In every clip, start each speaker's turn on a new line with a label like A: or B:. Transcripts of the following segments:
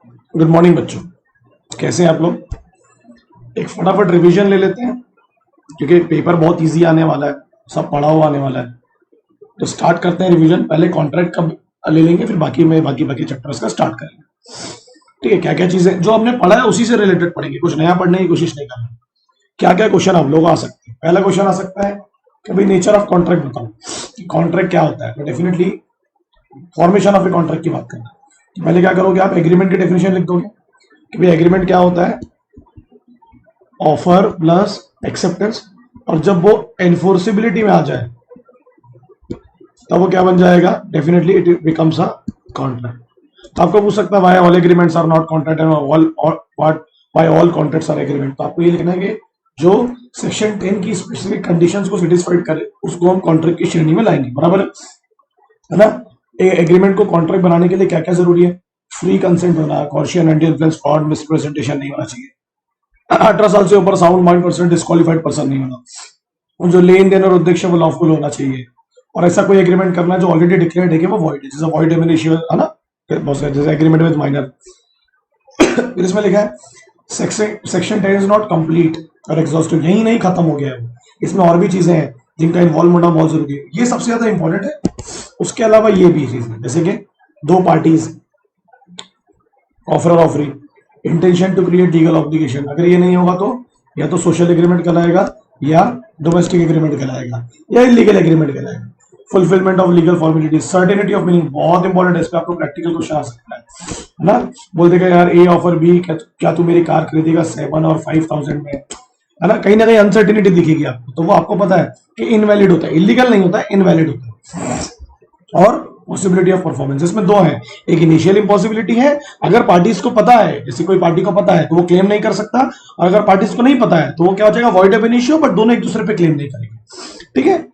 A: Good morning बच्चों, कैसे हैं आप लोग। एक फटाफट रिवीजन ले लेते हैं क्योंकि पेपर बहुत इजी आने वाला है, सब पढ़ा हुआ आने वाला है। तो स्टार्ट करते हैं रिवीजन। पहले कॉन्ट्रैक्ट का ले लेंगे, फिर बाकी में बाकी चैप्टर्स का स्टार्ट करेंगे। ठीक है, क्या क्या चीजें जो हमने पढ़ा है उसी से रिलेटेड पढ़ेंगे, कुछ नया पढ़ने की कोशिश नहीं करना। क्या क्या क्वेश्चन आप लोग आ सकते हैं। पहला क्वेश्चन आ सकता है कि भाई नेचर ऑफ कॉन्ट्रैक्ट बताओ, कॉन्ट्रैक्ट क्या होता है। तो definitely formation of a contract की बात करना है। तो पहले क्या करोगे आप, एग्रीमेंट की डेफिनेशन लिख दोगे कि भाई एग्रीमेंट क्या होता है, ऑफर प्लस एक्सेप्टेंस। और जब वो एनफोर्सिबिलिटी में आ जाए तब वो क्या बन जाएगा, definitely it becomes a contract. तो आपको पूछ सकता है why all agreements are not contract and what why all contracts are agreement. तो आपको ये लिखना है कि जो सेक्शन 10 की स्पेसिफिक कंडीशंस को सेटिस्फाइड करे उसको हम कॉन्ट्रैक्ट की श्रेणी में लाएंगे, बराबर है ना। एग्रीमेंट को कॉन्ट्रैक्ट बनाने के लिए क्या क्या जरूरी है, फ्री कंसेंट होना, कॉर्शियन एंटी इन्फ्लुएंस फ्रॉड मिसप्रेजेंटेशन नहीं होना चाहिए, 18 साल से ऊपर sound mind person disqualified person नहीं होना, और जो लेन देन और उद्देश्य वो लॉफुल होना चाहिए, और ऐसा कोई एग्रीमेंट करना जो ऑलरेडी डिक्लेयर्ड है कि वो वॉइड है, जैसे वॉइड एमिनेशियल है ना, जैसे एग्रीमेंट विद माइनर। फिर इसमें लिखा है सेक्शन 10 इज नॉट कंप्लीट और एग्जॉस्टिव, यही नहीं खत्म हो गया है वो, इसमें और भी चीजें हैं जिनका इन्वॉल्व होना बहुत जरूरी है, ये सबसे ज्यादा इंपॉर्टेंट है। उसके अलावा ये भी चीज है जैसे कि दो पार्टीज, ऑफर और offering, intention to create legal obligation, अगर ये नहीं होगा तो या तो सोशल एग्रीमेंट कहलाएगा या डोमेस्टिक एग्रीमेंट कहलाएगा या इलीगल एग्रीमेंट कहलाएगा। Fulfilment of legal formality, certainty of meaning बहुत इंपॉर्टेंट है, इस पे आपको प्रैक्टिकल क्वेश्चन आ सकता है ना। बोल देगा यार ए ऑफर बी, क्या तू मेरी कार खरीदेगा 7 और 5,000 में, है ना कहीं अनसर्टेनिटी दिखेगी आपको, तो वो आपको पता है कि इनवैलिड होता है, इलीगल नहीं होता है, इनवैलिड होता है। और पॉसिबिलिटी ऑफ परफॉर्मेंस, इसमें दो है, एक इनिशियल इम्पॉसिबिलिटी है, अगर पार्टीज को पता है, जैसे कोई पार्टी को पता है तो वो क्लेम नहीं कर सकता, और अगर पार्टीज को नहीं पता है तो वो क्या हो जाएगा, वॉइड एब इनिशियो, बट दोनों एक दूसरे पे क्लेम नहीं करेंगे। ठीक है,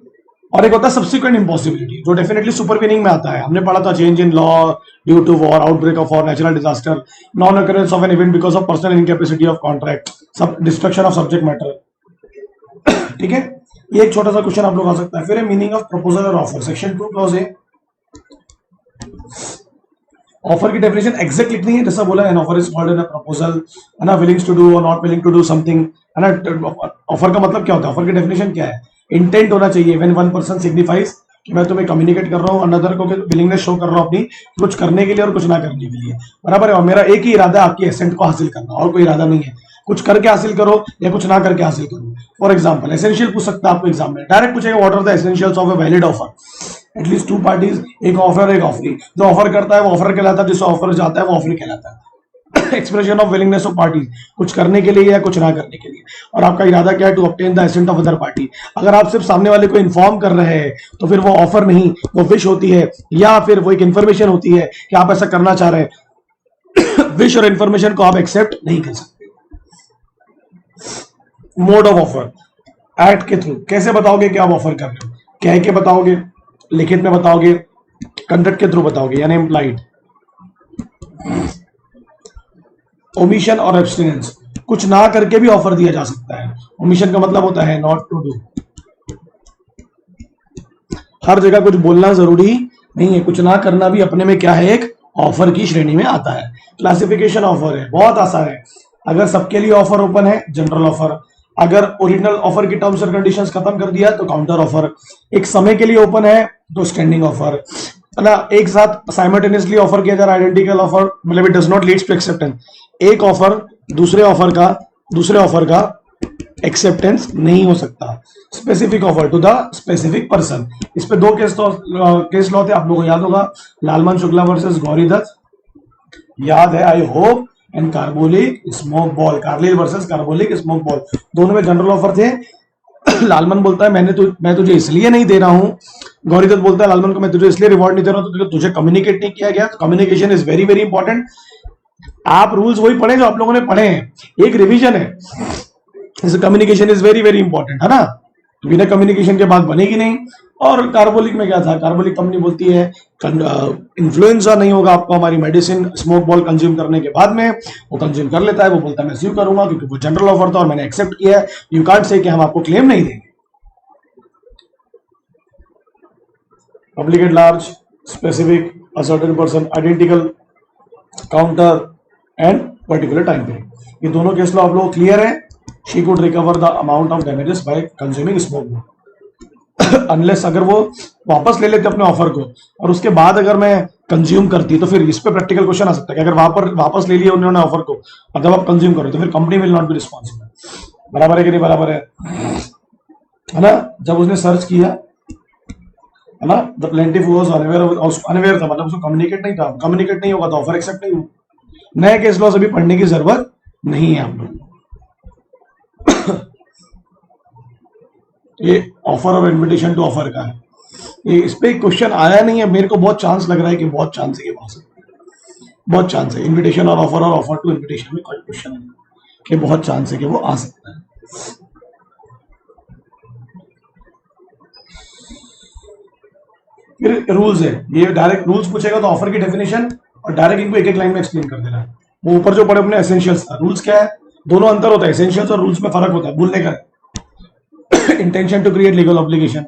A: और एक होता है सब्सिक्वेंट इम्पॉसिबिलिटी, जो डेफिनेटली सुपरवीनिंग में आता है, हमने पढ़ा था change in law due to war, outbreak of war, natural disaster, non occurrence of an event because of personal incapacity of contract, सब डिस्ट्रक्शन ऑफ सब्जेक्ट मैटर। ठीक है, ये एक छोटा सा क्वेश्चन आप लोग आ सकता है। फिर मीनिंग ऑफ प्रपोजल और offer, section 2 clause A, offer की डेफिनेशन एग्जैक्ट लिखनी है, जैसा बोला an offer is called an proposal, है ना, विलिंग टू डू और not willing to do something, है ना। ऑफर का मतलब क्या होता है, ऑफर की डेफिनेशन क्या है, इंटेंट होना चाहिए, व्हेन वन पर्सन सिग्निफाइज कि मैं तुम्हें कम्युनिकेट कर रहा हूँ, अनदर को विलिंगनेस शो कर रहा हूँ अपनी कुछ करने के लिए और कुछ ना करने के लिए, बराबर है। और मेरा एक ही इरादा है आपकी एसेंट को हासिल करना, और कोई इरादा नहीं है, कुछ करके हासिल करो या कुछ ना करके हासिल करो। फॉर एग्जाम्पल एसेंशियल पूछ सकता है आपको एग्जाम में, डायरेक्ट पूछेगा what are the essentials of a valid offer, at least two parties, एक ऑफर एक ऑफरी, जो ऑफर करता है वो ऑफर कहलाता है, जिससे ऑफर जाता है वो ऑफरी कहलाता है। Expression of willingness of parties, कुछ करने के लिए या कुछ ना करने के लिए, और आपका इरादा क्या है, to obtain the assent of other party. अगर आप सिर्फ सामने वाले को इन्फॉर्म कर रहे हैं तो फिर वो ऑफर नहीं, वो विश होती है, या फिर वो एक इन्फॉर्मेशन होती है कि आप ऐसा करना चाह रहे हैं। विश और इन्फॉर्मेशन को आप एक्सेप्ट नहीं कर सकते। मोड ऑफ ऑफर, एक्ट के थ्रू, कैसे बताओगे कि आप ऑफर कर रहे हो, कह के बताओगे, लिखित में बताओगे, कंडक्ट के थ्रू बताओगे यानी इम्प्लाइड। ओमिशन और एब्सटिनेंस, कुछ ना करके भी ऑफर दिया जा सकता है, ओमिशन का मतलब होता है नॉट टू डू, हर जगह कुछ बोलना जरूरी नहीं है, कुछ ना करना भी अपने में क्या है, एक ऑफर की श्रेणी में आता है। क्लासिफिकेशन ऑफर है बहुत आसान है, अगर सबके लिए ऑफर ओपन है जनरल ऑफर, अगर ओरिजिनल ऑफर की टर्म्स और कंडीशंस खत्म कर दिया तो काउंटर ऑफर, एक समय के लिए ओपन है तो स्टैंडिंग ऑफर, है ना, एक साथ साइमल्टेनियसली ऑफर किया जा रहा है आइडेंटिकल ऑफर, मतलब it does not leads to acceptance, एक ऑफर दूसरे ऑफर का एक्सेप्टेंस नहीं हो सकता। Specific offer to the specific person, इस पे दो केस लॉ थे, आप लोगों को याद होगा, लालमन शुक्ला वर्सेस गौरी दत्त, याद है I hope, and carbolic smoke ball, Carlill versus carbolic smoke ball, दोनों में जनरल ऑफर थे। लालमन बोलता है मैं तुझे इसलिए नहीं दे रहा हूं, गौरी दत्त बोलता है लालमन को मैं तुझे इसलिए रिवॉर्ड नहीं दे रहा हूं तो तुझे कम्युनिकेट नहीं किया गया। Communication is very very important, आप रूल्स वही पढ़े जो आप लोगों ने पढ़े हैं, एक रिवीजन है, communication is very very important, है ना, बिना कम्युनिकेशन के बात बनेगी नहीं। और कार्बोलिक में क्या था, कार्बोलिक कंपनी बोलती है इन्फ्लुएंजा नहीं होगा आपको हमारी मेडिसिन स्मोक बॉल कंज्यूम करने के बाद में, वो कंज्यूम कर लेता है, वो बोलता है मैं रिसीव करूंगा क्योंकि वो जनरल ऑफर था और मैंने एक्सेप्ट किया है, यू कांट से कि हम आपको क्लेम नहीं देंगे। Public at large, specific, a certain person, identical, counter, and particular time period. ये दोनों केस लो आप लोग क्लियर है। She could recover the amount of damages bye consuming smoke. Unless अगर वो वापस ले लेते अपने ऑफर को और उसके बाद अगर मैं कंज्यूम करती तो फिर इस पे प्रैक्टिकल क्वेश्चन आ सकता है कि अगर वापस ले लिया उन्होंने ऑफर को और जब आप कंज्यूम करो तो फिर company will not be responsible. बराबर है कि नहीं बराबर है ना। जब उसने सर्च किया है ना, द प्लेंटिफ वाज अनअवेयर था, मतलब उसको कम्युनिकेट नहीं था, कम्युनिकेट नहीं होगा तो ऑफर एक्सेप्ट नहीं हुआ। नए केस लॉज अभी पढ़ने की जरूरत नहीं है आप लोग। ये ऑफर और इन्विटेशन टू ऑफर का है, ये इस पे क्वेश्चन आया नहीं है, मेरे को बहुत चांस लग रहा है कि बहुत चांस है, बहुत चांस है इन्विटेशन और ऑफर टू इन्विटेशन में कोई क्वेश्चन है कि बहुत चांस है कि वो आ सकता है। फिर रूल्स है, ये डायरेक्ट रूल्स पूछेगा तो ऑफर की डेफिनेशन और डायरेक्ट इनको एक एक लाइन में एक्सप्लेन कर देना है। वो ऊपर जो पढ़े अपने एसेंशियल्स था, रूल्स क्या है, दोनों अंतर होता है, एसेंशियल्स और रूल्स में फर्क होता है भूलने का। Intention to create legal obligation,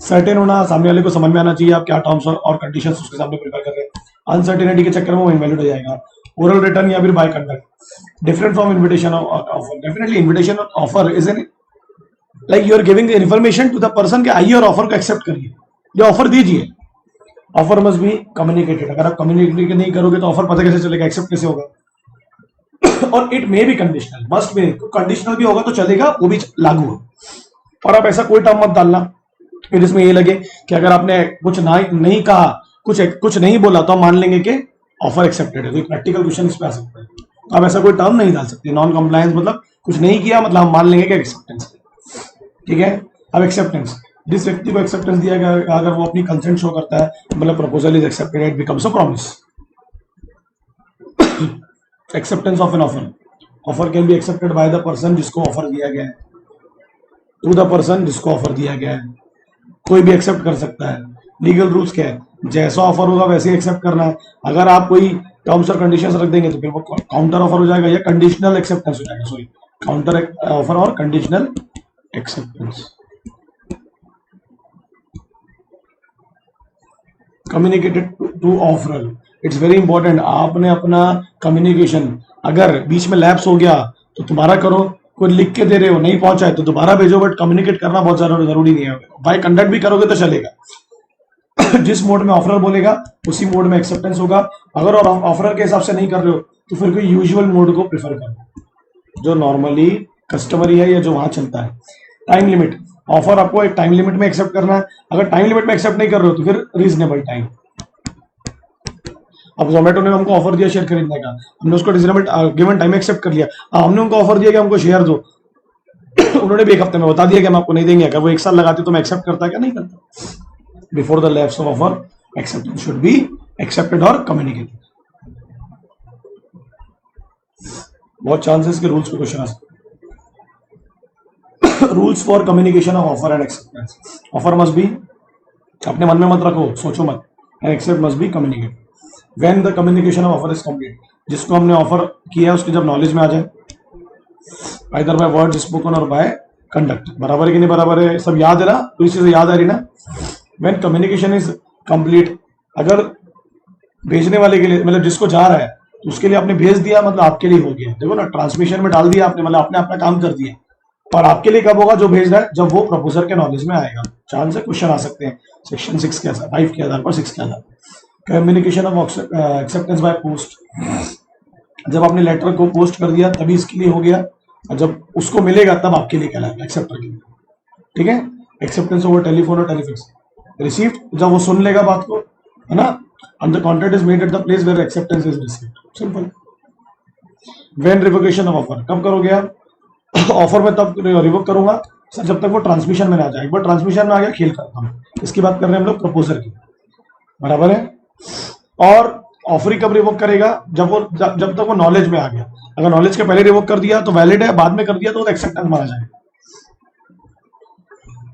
A: certain होना, सामने वाले को समझ में आना चाहिए आप क्या टर्म्स और कंडीशंस उसके सामने प्रिपेयर कर रहे हैं। अनसर्टेनिटी के चक्कर में वो इनवैलिड हो जाएगा। ओरल रिटर्न या फिर by conduct, different from invitation offer. Definitely invitation offer is an like you are giving the information to the person के आइए और ऑफर को एक्सेप्ट करिए, ये ऑफर दीजिए। ऑफर मस्ट बी कम्युनिकेटेड, अगर आप कम्युनिकेट नहीं करोगे तो ऑफर पता कैसे चलेगा, एक्सेप्ट कैसे होगा। और it may be conditional, must be, conditional भी होगा तो चलेगा, वो भी लागू है। और आप ऐसा कोई टर्म मत डालना फिर इसमें ये लगे कि अगर आपने कुछ नहीं कहा, कुछ नहीं बोला तो हम मान लेंगे कि ऑफर एक्सेप्टेड है। तो प्रैक्टिकल क्वेश्चन इस पे आ सकता है, तो आप ऐसा कोई टर्म नहीं डाल सकते। नॉन कंप्लायंस मतलब कुछ नहीं किया, मतलब हम मान लेंगे कि एक्सेप्टेंस, ठीक है। अब एक्सेप्टेंस, जिस व्यक्ति को एक्सेप्टेंस दिया गया अगर वो अपनी कंसेंट शो करता है, मतलब proposal is accepted, it becomes a promise. Acceptance of an offer, offer can be accepted by the person जिसको ऑफर दिया गया है, टू द पर्सन जिसको ऑफर दिया गया है, कोई भी एक्सेप्ट कर सकता है। लीगल रूल्स क्या है, जैसा ऑफर होगा वैसे ही एक्सेप्ट करना है। अगर आप कोई टर्म्स और कंडीशंस रख देंगे तो फिर वो काउंटर ऑफर हो जाएगा या कंडीशनल एक्सेप्टेंस हो जाएगा, सॉरी काउंटर ऑफर और conditional acceptance. Communicated to offeror, it's very important. आपने अपना कम्युनिकेशन अगर बीच में लैप्स हो गया तो दोबारा करो, कोई लिख के दे रहे हो नहीं पहुंचा है तो दोबारा भेजो, बट कम्युनिकेट करना बहुत जरूरी नहीं है। बाय कंडक्ट भी करोगे तो चलेगा। जिस मोड में ऑफरर बोलेगा उसी मोड में एक्सेप्टेंस होगा। अगर ऑफरर के हिसाब से नहीं कर रहे हो तो फिर कोई यूजुअल मोड को प्रेफर करो जो नॉर्मली कस्टमरी है या जो वहां चलता है। टाइम लिमिट, ऑफर आपको एक टाइम लिमिट में एक्सेप्ट करना है, अगर टाइम लिमिट में एक्सेप्ट नहीं कर रहे हो तो फिर रीजनेबल टाइम। अब जोमेटो ने हमको ऑफर दिया शेयर खरीदने का, हमने उसको रीजनेबल गिवन टाइम एक्सेप्ट कर लिया। हमने उनको ऑफर दिया कि हमको शेयर दो, उन्होंने भी एक हफ्ते में बता दिया कि हम आपको नहीं देंगे। अगर वो एक साल लगाते तो मैं एक्सेप्ट करता क्या नहीं करता। Before the lapse of offer acceptance should be accepted और कम्युनिकेटेड। बहुत चांसेस के रूल्स पे क्वेश्चन आ सकते। Rules for communication of offer and acceptance, offer must be, अपने मन में मत रखो, सोचो मत, and accept must be communicated when the communication of offer is complete. जिसको हमने ऑफर किया उसकी जब नॉलेज में आ जाए, आइदर बाय वर्ड्स स्पोकन और बाय कंडक्ट। बराबर है कि नहीं बराबर है, सब याद है ना, तो इस चीज याद आ रही ना। व्हेन कम्युनिकेशन इज कंप्लीट, अगर भेजने वाले के लिए मतलब जिसको जा रहा है तो उसके लिए आपने भेज दिया, मतलब आपके लिए हो गया। देखो ना, ट्रांसमिशन में डाल दिया आपने, मतलब आपने अपना काम कर दिया। और आपके लिए कब होगा जो भेज रहा है, जब वो प्रपोजर के नॉलेज में आएगा। चांस से क्वेश्चन आ सकते हैं सेक्शन 6 के आधार 5 के आधार पर 6 के आधार पर। Communication of acceptance by post, जब आपने लेटर को पोस्ट कर दिया तभी इसके लिए हो गया, और जब उसको मिलेगा तब आपके लिए कहलाएगा एक्सेप्टर के लिए, ठीक है। एक्सेप्टेंस ओवर टेलीफोन और टेलीफिक्स रिसीव्ड, जब वो सुन लेगा बात को, है ना, and the contract is made at the place where acceptance is received, simple। when revocation of offer, कब करोगे आप, ऑफर में तब रिवोक करूंगा सर जब तक वो ट्रांसमिशन में ना जाए। एक बार ट्रांसमिशन में आ गया खेल करता हूँ। इसकी बात कर रहे हैं हम लोग प्रपोजर की, बराबर है। और ऑफर कब रिवोक करेगा, जब तक वो नॉलेज में आ गया। अगर नॉलेज के पहले रिवोक कर दिया तो वैलिड है, बाद में कर दिया तो एक्सेप्टेंस माना जाएगा,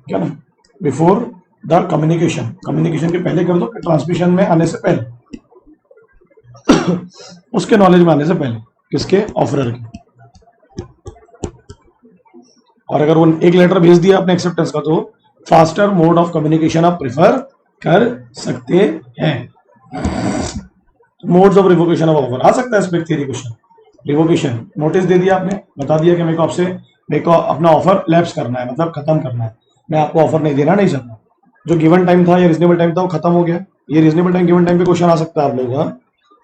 A: क्या ना। बिफोर द कम्युनिकेशन, कम्युनिकेशन के पहले कर दो, ट्रांसमिशन में आने से पहले, उसके नॉलेज में आने से पहले, किसके, ऑफरर के। और अगर वो एक लेटर भेज दिया अपने एक्सेप्टेंस का तो फास्टर मोड ऑफ कम्युनिकेशन आप प्रेफर कर सकते हैं। Modes of revocation of offer आ सकता है इस पे थ्योरी क्वेश्चन, रिवोकेशन, नोटिस दे दिया आपने, बता दिया कि मेरे को अपना ऑफर लैप्स करना है, मतलब खत्म करना है, मैं आपको ऑफर नहीं देना नहीं चाहता। जो गिवन टाइम था या रीजनेबल टाइम था वो खत्म हो गया। ये रीजनेबल टाइम गिवन टाइम पे क्वेश्चन आ सकता है आप लोगों का।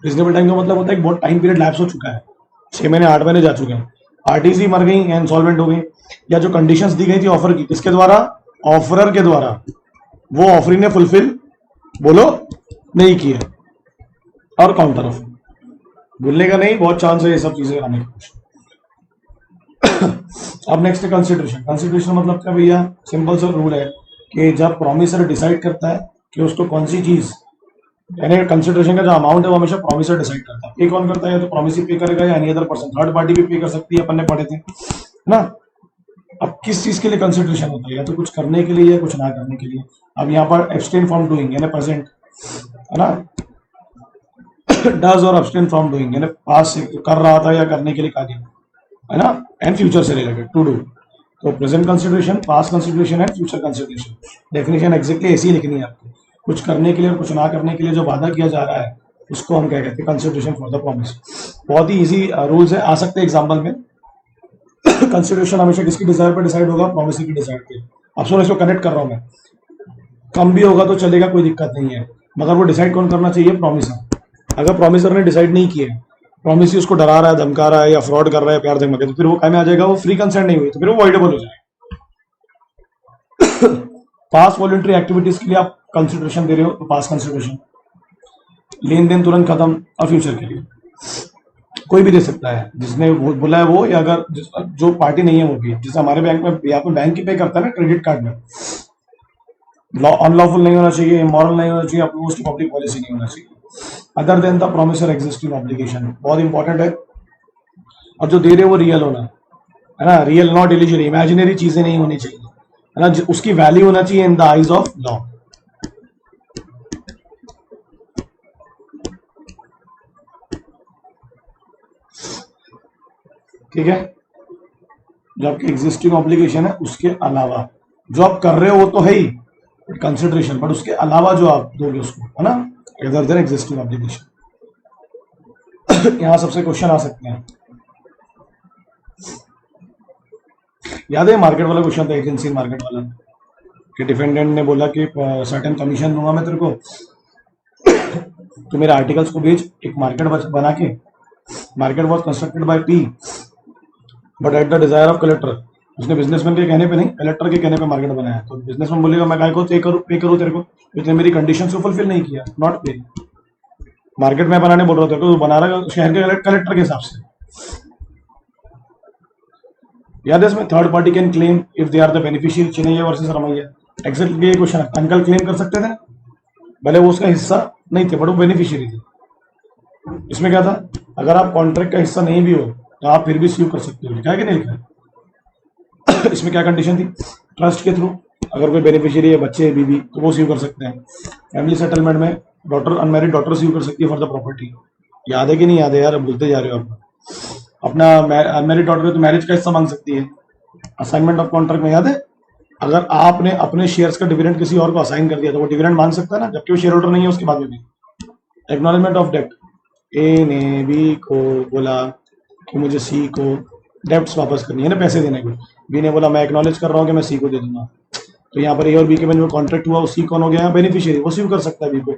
A: रीजनेबल टाइम का मतलब होता है कि बहुत टाइम पीरियड लैप्स हो चुका है, 6 महीने 8 महीने जा चुके हैं, आरटीसी मर गई या इंसॉल्वेंट हो गई, या जो कंडीशंस दी गई थी ऑफर की, किसके द्वारा, ऑफरर के द्वारा, वो ऑफरी ने फुलफिल बोलो नहीं किया, और काउंटर ऑफर। भूलने का नहीं, बहुत चांस है ये सब चीजें आने का। अब नेक्स्ट है कंसिडरेशन। कंसिडरेशन मतलब क्या भैया, सिंपल सा रूल है कि जब प्रॉमिसर डिसाइड करता है कि उसको कौन सी चीज, यानी कंसिडरेशन का जो अमाउंट है वो हमेशा प्रॉमिसर डिसाइड करता है। पे कौन करता है, या तो प्रॉमिसर पे करेगा या any other person, third party भी पे कर सकती है, अपन ने पढ़े थे ना। अब किस चीज के लिए कंसिडरेशन होता है, या तो कुछ करने के लिए या कुछ ना करने के लिए। अब यहाँ पर एब्सटेन फ्रॉम डूइंग यानी प्रेजेंट है ना, डज और एब्सटेन फ्रॉम डूइंग यानी पास से कर रहा था या करने के लिए कार्य है ना, एंड फ्यूचर से रिलेटेड टू डू। तो present consideration, past consideration and future consideration. Definition exactly ऐसी ही लिखनी है आपको। कुछ करने के लिए और कुछ ना करने के लिए जो वादा किया जा रहा है उसको हम क्या कहते हैं, कंसिडरेशन फॉर द प्रॉमिस। बहुत ही इजी रूल्स है, आ सकते हैं एग्जाम्पल में। कंसिडरेशन हमेशा किसकी डिजायर पर डिसाइड होगा, प्रॉमिस की डिसाइड पे। अब सुनो, इसको कनेक्ट कर रहा हूं मैं, कम भी होगा तो चलेगा, कोई दिक्कत नहीं है, मगर वो डिसाइड कौन करना चाहिए, प्रॉमिसर। अगर प्रॉमिसर ने डिसाइड नहीं किया, प्रॉमिस उसको डरा रहा है, धमका रहा है या फ्रॉड कर रहा है प्यार धमका के, तो फिर वो काय में आ जाएगा, वो फ्री कंसेंट नहीं हुई, तो फिर वो वॉइडेबल हो जाएगा। पास वॉलंटरी एक्टिविटीज के लिए आप कंसिडरेशन दे रहे हो तो पास कंसिडरेशन, लेन देन तुरंत खत्म, और फ्यूचर के लिए कोई भी दे सकता है, जिसने बोला है वो, या अगर जो पार्टी नहीं है वो भी। जैसे हमारे बैंक में, यहाँ पे बैंक की पे करता है ना क्रेडिट कार्ड में, अनलॉफुल नहीं होना चाहिए, इमोरल नहीं होना चाहिए, अपोज टू पब्लिक पॉलिसी नहीं होना चाहिए, other than the promiser existing obligation, बहुत इंपॉर्टेंट है। और जो दे रहे वो रियल होना है ना, रियल नॉट इल्यूजरी, इमेजिनरी चीजें नहीं होनी चाहिए है ना, उसकी वैल्यू होना चाहिए in the eyes of law. ठीक है, जो आपकी एग्जिस्टिंग ऑब्लिगेशन है उसके अलावा जो आप कर रहे हो वो तो है ही कंसिडरेशन, बट उसके अलावा जो आप दोगे उसको है ना, अदर देन एग्जिस्टिंग ऑब्लिगेशन। यहां सबसे क्वेश्चन आ सकते हैं, याद है मार्केट वाला क्वेश्चन था, एजेंसी मार्केट वाला, कि डिफेंडेंट ने बोला कि सर्टेन कमीशन दूंगा मैं तेरे को, तो मेरे आर्टिकल्स को बेच, एक मार्केट बना के, market was constructed by P but at the desire of collector. उसने बिजनेसमैन के कहने पे नहीं, कलेक्टर के कहने पे मार्केट बनाया। तो बिजनेसमैन बोलेगा मैं काय को पे करूँ तेरे को, इसने मेरी कंडीशन को फुलफिल नहीं किया, नॉट पे। मार्केट में बनाने बोल रहा था तो बना रहा है शहर के कलेक्टर के हिसाब से। याद है इसमें third party can claim if they are the beneficiary, Chinnaya versus Ramayya. Exactly ये क्वेश्चन है, अंकल क्लेम कर सकते थे, भले वो उसका हिस्सा नहीं थे बट वो बेनिफिशियरी थे। इसमें क्या था, अगर आप कॉन्ट्रैक्ट का हिस्सा नहीं भी हो तो आप फिर भी स्यू कर सकते हो, लिखा है कि नहीं लिखा है? इसमें क्या कंडीशन थी, ट्रस्ट के थ्रू, अगर कोई बेनिफिशियरी है, बच्चे है, बीबी, तो वो स्यू कर सकते हैं। फैमिली सेटलमेंट में डॉटर, अनमैरिड डॉटर स्यू कर सकती है फॉर द प्रॉपर्टी। याद है कि नहीं याद है यार, भूलते जा रहे हो आप। अपना अनमैरिड डॉटर है तो मैरिज का हिस्सा मांग सकती है। असाइनमेंट ऑफ कॉन्ट्रैक्ट में याद है, अगर आपने अपने शेयर्स का डिविडेंड किसी और को असाइन कर दिया तो वो डिविडेंड मांग सकता है ना, जबकि वो शेयर होल्डर नहीं है उसके बाद में भी। एक्नॉलेजमेंट ऑफ डेप्ट, ए ने बी को बोला कि मुझे सी को डेप्ट वापस करनी है ना, पैसे देने को। बी ने बोला मैं एक्नॉलेज कर रहा हूँ कि मैं सी को दे दूंगा। तो यहाँ पर ए और बी के बीच में कॉन्ट्रैक्ट हुआ, वो सी कौन हो गया, बेनिफिशियरी, वो सी कर सकता है बी को।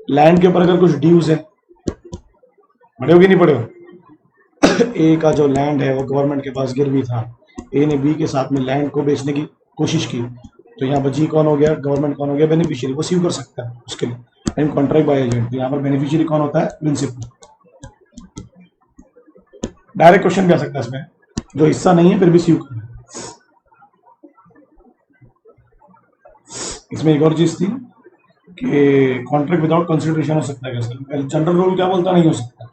A: लैंड के ऊपर अगर कुछ ड्यूज है, पढ़े हो कि नहीं पढ़े हो, ए का जो लैंड है वो गवर्नमेंट के पास गिरवी था, ए ने बी के साथ में लैंड को बेचने की कोशिश की, तो यहाँ पर जी कौन हो गया, गवर्नमेंट कौन हो गया, बेनिफिशियरी, वो सीव कर सकता है उसके लिए। एंड कॉन्ट्रैक्ट बाय एजेंट, तो यहाँ पर बेनिफिशियरी कौन होता है, प्रिंसिपल। डायरेक्ट क्वेश्चन भी आ सकता है इसमें, जो हिस्सा नहीं है फिर भी सीव करना है। इसमें एक और चीज थी कि कॉन्ट्रैक्ट विदाउट कंसिडरेशन हो सकता है कैसे, जनरल रूल क्या बोलता नहीं हो सकता,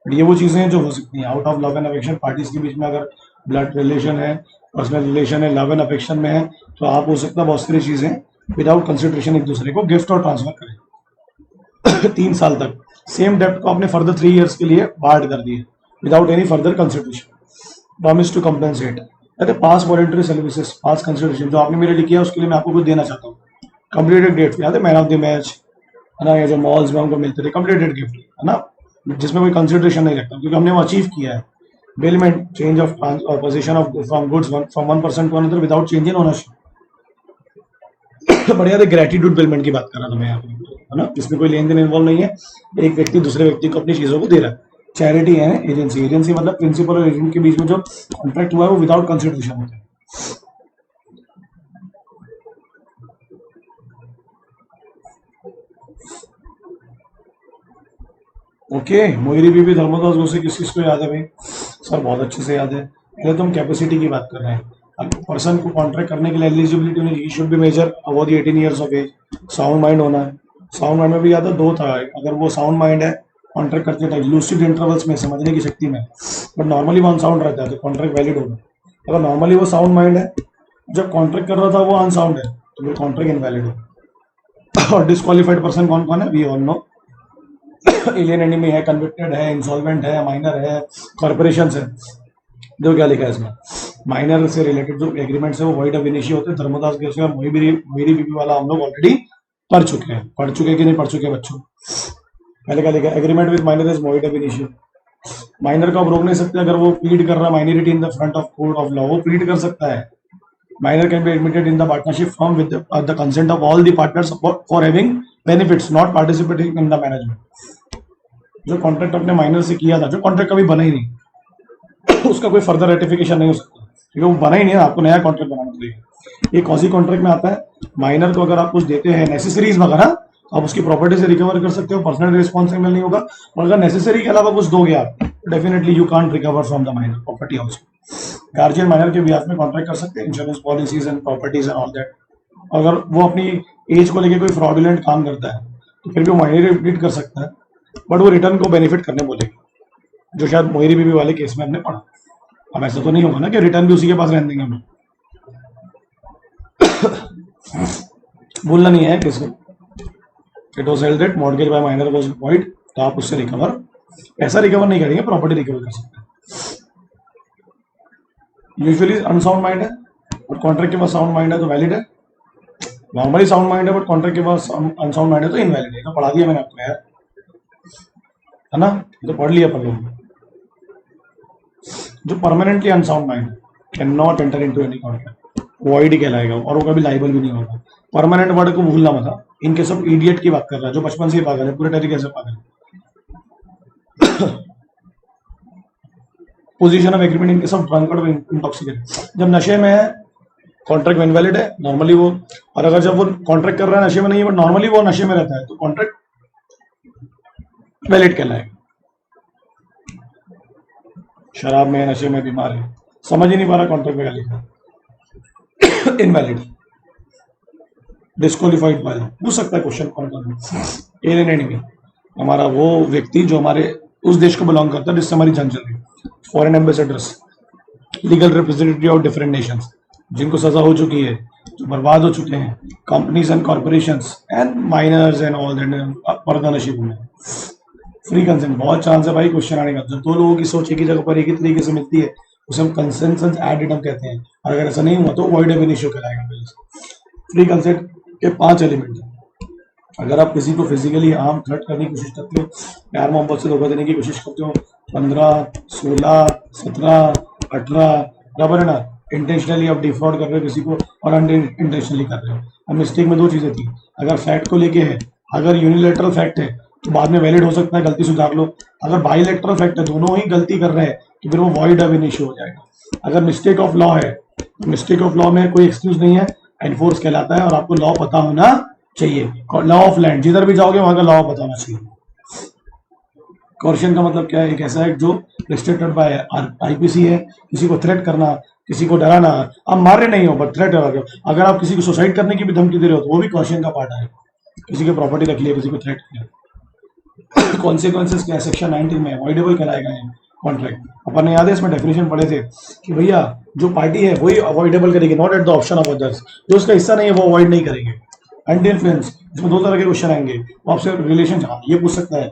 A: बट ये वो चीजें हैं जो हो सकती हैं out of love and affection. Parties के बीच में अगर ब्लड रिलेशन है, पर्सनल रिलेशन है, लव एंड अफेक्शन में है, तो आप हो सकता है बहुत सारी चीजें विदाउट कंसिडरेशन एक दूसरे को गिफ्ट और ट्रांसफर करें। 3 साल तक सेम डेप्ट को आपने फर्दर 3 ईयर्स के लिए बार्ड कर दिया without any further consideration. Promise to compensate, कहते past voluntary services, past consideration, जो आपने मेरे लिए किया उसके लिए मैं आपको कुछ देना चाहता हूँ। कंप्लीटेड गिफ्ट, याद है मैन ऑफ द मैच है ना, ये जो मॉल्स में हमको मिलते थे, कंप्लीटेड गिफ्ट है ना, जिसमें कोई कंसिडरेशन नहीं रखता, क्योंकि हमने वो अचीव किया है। Bailment, change of position of from goods from one person to another without change in ownership. बढ़िया थे, ग्रेटिट्यूड बेलमेंट की बात कर रहा था मैं यहाँ पे, है ना, जिसमें कोई लेन देन इन्वॉल्व नहीं है, एक व्यक्ति दूसरे व्यक्ति को अपनी चीजों को दे रहा है। चैरिटी है एजेंसी, एजेंसी मतलब प्रिंसिपल और एजेंट के बीच में जो कॉन्ट्रैक्ट हुआ है वो विदाउट कंसिडरेशन होता है। ओके, मोहिनी बीबी धर्मदास गोसे किस किस को याद है भाई? सर बहुत अच्छे से याद है। पहले तो हम कैपेसिटी की बात कर रहे हैं। अब पर्सन को कॉन्ट्रैक्ट करने के लिए एलिजिबिलिटी होनी चाहिए, should be major above the 18 years of age, sound mind होना है। साउंड माइंड में भी याद है दो था, अगर वो साउंड माइंड है कॉन्ट्रैक्ट करते टाइम लूसिड इंटरवल्स में समझने की शक्ति में, बट नॉर्मली वो अनसाउंड रहता है तो कॉन्ट्रैक्ट वैलिड होगा। अगर नॉर्मली वो साउंड माइंड है, जब कॉन्ट्रैक्ट कर रहा था वो अनसाउंड है, तो फिर कॉन्ट्रैक्ट इनवैलिड होगा। और डिस्क्वालिफाइड पर्सन कौन कौन है, we all know. Alien enemy है, कन्विक्टेड है, इंसॉल्वेंट है, माइनर है, कॉर्पोरेशन है। जो क्या लिखा है इसमें, माइनर से रिलेटेड जो एग्रीमेंट्स है वो वॉइड ऑफ इनिशियो होते हैं। धर्मदास केस और मोहिनी बीबी वाला हम लोग ऑलरेडी पढ़ चुके हैं। पढ़ चुके कि नहीं पढ़ चुके बच्चों? पहले क्या लिखा है, agreement with minor is void of initio. Minor को आप रोक नहीं सकते, अगर वो प्लीड कर रहा है minority in the front of court of law, वो प्लीड कर सकता है। Minor can be admitted in the partnership firm with the consent of all the partners for having benefits, not participating in the management। जो contract अपने minor से किया था, जो कॉन्ट्रैक्ट कभी बना ही नहीं, उसका कोई फर्दर रेटिफिकेशन नहीं हो सकता, क्योंकि वो बना ही नहीं है, आपको नया कॉन्ट्रैक्ट बनाना पड़ेगा। ये कॉजी कॉन्ट्रैक्ट में आता है। माइनर को अगर आप कुछ देते हैं नेसेसरीज वगैरह, आप उसकी प्रॉपर्टी से रिकवर कर सकते हो, पर्सनल रिस्पॉन्सिबल नहीं होगा। और अगर नेसेसरी के अलावा कुछ दोगे आप, definitely you can't recover from the minor property also. Guardian minor के बिहाफ में कॉन्ट्रैक्ट कर सकते हैं, insurance policies and properties and all that. अगर वो अपनी एज को लेकर कोई फ्रॉडुलेंट काम करता है तो फिर भी माइनर रिपीट कर सकता है, बट वो रिटर्न को बेनिफिट करने बोलेगा, जो शायद मोहिनी बीबी वाले केस में हमने पढ़ा। अब ऐसा तो नहीं होगा ना कि रिटर्न भी उसी के पास रहने देंगे हम। बोलना नहीं है किसको, it was held that mortgage bye minor was void, तो आप उससे रिकवर, पैसा रिकवर नहीं करेंगे, प्रॉपर्टी रिकवर कर सकते हैं। यूजुअली अनसाउंड माइंड है बट कॉन्ट्रैक्ट के पास साउंड माइंड है तो वैलिड है। नॉर्मली साउंड माइंड है बट कॉन्ट्रैक्ट के पास अनसाउंड माइंड है तो इनवैलिड है। तो पढ़ा दिया मैंने आपको यार, है ना, तो पढ़ लिया अपन लोग। जो permanently unsound mind can not enter into any contract, void कहलाएगा और वो कभी लाइबल भी नहीं होगा। परमानेंट वर्ड को भूलना मत, इनके सब इडियट की बात कर रहा है, जो बचपन से ही पागल है, पूरे तरीके से पागल है। पोजीशन ऑफ एग्रीमेंट, इनके सब ड्रंकर्ड और इंटॉक्सिकेटेड। जब नशे में है कॉन्ट्रैक्ट इनवैलिड है नॉर्मली वो, और अगर जब वो कॉन्ट्रैक्ट कर रहा है नशे में नहीं है बट नॉर्मली वो नशे में रहता है तो कॉन्ट्रैक्ट वैलिड कहलाएगा। शराब में, नशे में, बीमार है, समझ ही नहीं पा रहा कॉन्ट्रैक्ट में क्या लिखा, इनवैलिड, डिस्क्वालिफाइड बाय, पूछ सकता है क्वेश्चन कौन कौन। एलियन एनिमी, हमारा वो व्यक्ति जो हमारे उस देश को बिलोंग करता है जिससे हमारी जंग चल रही है। Foreign ambassadors, legal representative of different Nations, जिनको सजा हो चुकी है, जो बर्बाद हो चुके हैं, companies and corporations and minors and all that, पर्दा नशीब में। फ्री कंसेंट, बहुत चांस है भाई क्वेश्चन आने का। जब दो लोगों की सोच एक ही जगह पर एक ही तरीके से मिलती है उसे हम कंसेंसस एडिडम कहते हैं, और अगर ऐसा नहीं हुआ तो वॉइड ऑफ इनिशियो कहलाएगा। फ्री कंसेंट के 5 एलिमेंट हैं। अगर आप किसी को फिजिकली हार्म थ्रेट करने की कोशिश करते हो, प्यार मोहब्बत से धोखा देने की कोशिश करते हो, 15, 16, 17, 18, बराबर है ना, इंटेंशनली आप डिफ्रॉड कर रहे हो किसी को और अनइंटेंशनली कर रहे हो। अब मिस्टेक में 2 चीजें थी, अगर फैक्ट को लेके है, अगर यूनिलेटरल फैक्ट है तो बाद में वैलिड हो सकता है, गलती सुधार लो। अगर बाइलेटरल फैक्ट है, दोनों ही गलती कर रहे हैं तो फिर वो वॉइड ऑफ इनिशियो हो जाएगा। अगर मिस्टेक ऑफ लॉ है तो मिस्टेक ऑफ लॉ में कोई एक्सक्यूज नहीं है, एनफोर्स कहलाता है, और आपको लॉ पता होना चाहिए। लॉ ऑफ लैंड, जिधर भी जाओगे वहां का लॉ पता होना चाहिए। कॉर्शन का मतलब क्या है, एक ऐसा है जो रिस्ट्रिक्टेड बाय आईपीसी है, किसी को थ्रेट करना, किसी को डराना। आप मार रहे नहीं हो बट थ्रेट कर रहे हो। अगर आप किसी को सुसाइड करने की भी धमकी दे रहे हो तो वो भी कॉर्शन का पार्ट है। किसी की प्रॉपर्टी रख लिया, किसी को थ्रेट किया, कॉन्सिक्वेंसेस क्या है, सेक्शन 19 में अवॉइडेबल कराएगा ये कॉन्ट्रैक्ट। अपन ने याद है इसमें डेफिनेशन पढ़े थे कि भैया जो पार्टी है वही अवॉइडेबल करेगी, not at the option of others. जो उसका हिस्सा नहीं है वो अवॉइड नहीं करेंगे। एंटी इन्फ्लुएंस, इसमें 2 तरह के क्वेश्चन आएंगे। वो आपसे रिलेशन, ये पूछ सकता है,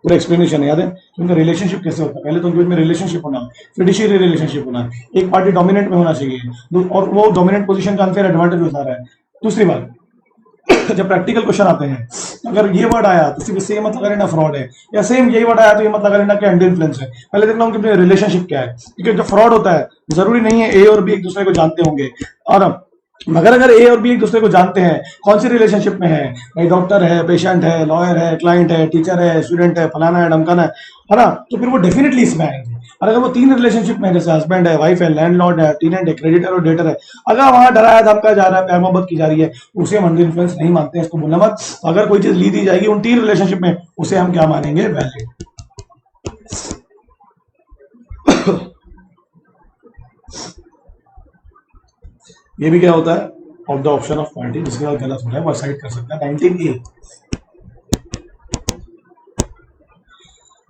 A: पूरा एक्सप्लेनेशन याद है कि उनका रिलेशनशिप कैसे होता है। पहले तो उनके बीच में रिलेशनशिप होना, फिडुशियरी रिलेशनशिप होना, एक पार्टी डोमिनेंट में होना चाहिए और वो डोमिनेंट पोजीशन का अनफेयर एडवांटेज उठा रहा है। दूसरी बात जब प्रैक्टिकल क्वेश्चन आते हैं, अगर ये वर्ड आया तो सिर्फ इससे ये मत लगा लेना फ्रॉड है, या सेम यही वर्ड आया तो ये मत लगा लेना कि अंडर इन्फ्लुएंस है। पहले देखना उनके रिलेशनशिप क्या है, क्योंकि जब फ्रॉड होता है जरूरी नहीं है ए और बी एक दूसरे को जानते होंगे, और मगर अगर ए और बी एक दूसरे को जानते हैं, कौन सी रिलेशनशिप में है, भाई डॉक्टर है, पेशेंट है, लॉयर है, क्लाइंट है, टीचर है, स्टूडेंट है, फलाना है, ढमकाना है ना, तो फिर वो डेफिनेटली इसमें आएंगे। और अगर वो 3 रिलेशनशिप में, जैसे हस्बैंड है, वाइफ है, लैंडलॉर्ड है, टेनेंट है, क्रेडिटर और डेटर है, अगर वहां डराया धमका जा रहा है, प्यार मोहब्बत की जा रही है, उसे हम अंडर इन्फ्लुएंस नहीं मानते हैं, इसको बोलना मत। अगर कोई चीज ली दी जाएगी उन 3 रिलेशनशिप में, उसे हम क्या मानेंगे, वैलिड। ये भी क्या होता है, of the option of party, जिसके बाद गलत हो रहा है वो साइड कर सकता है। 19A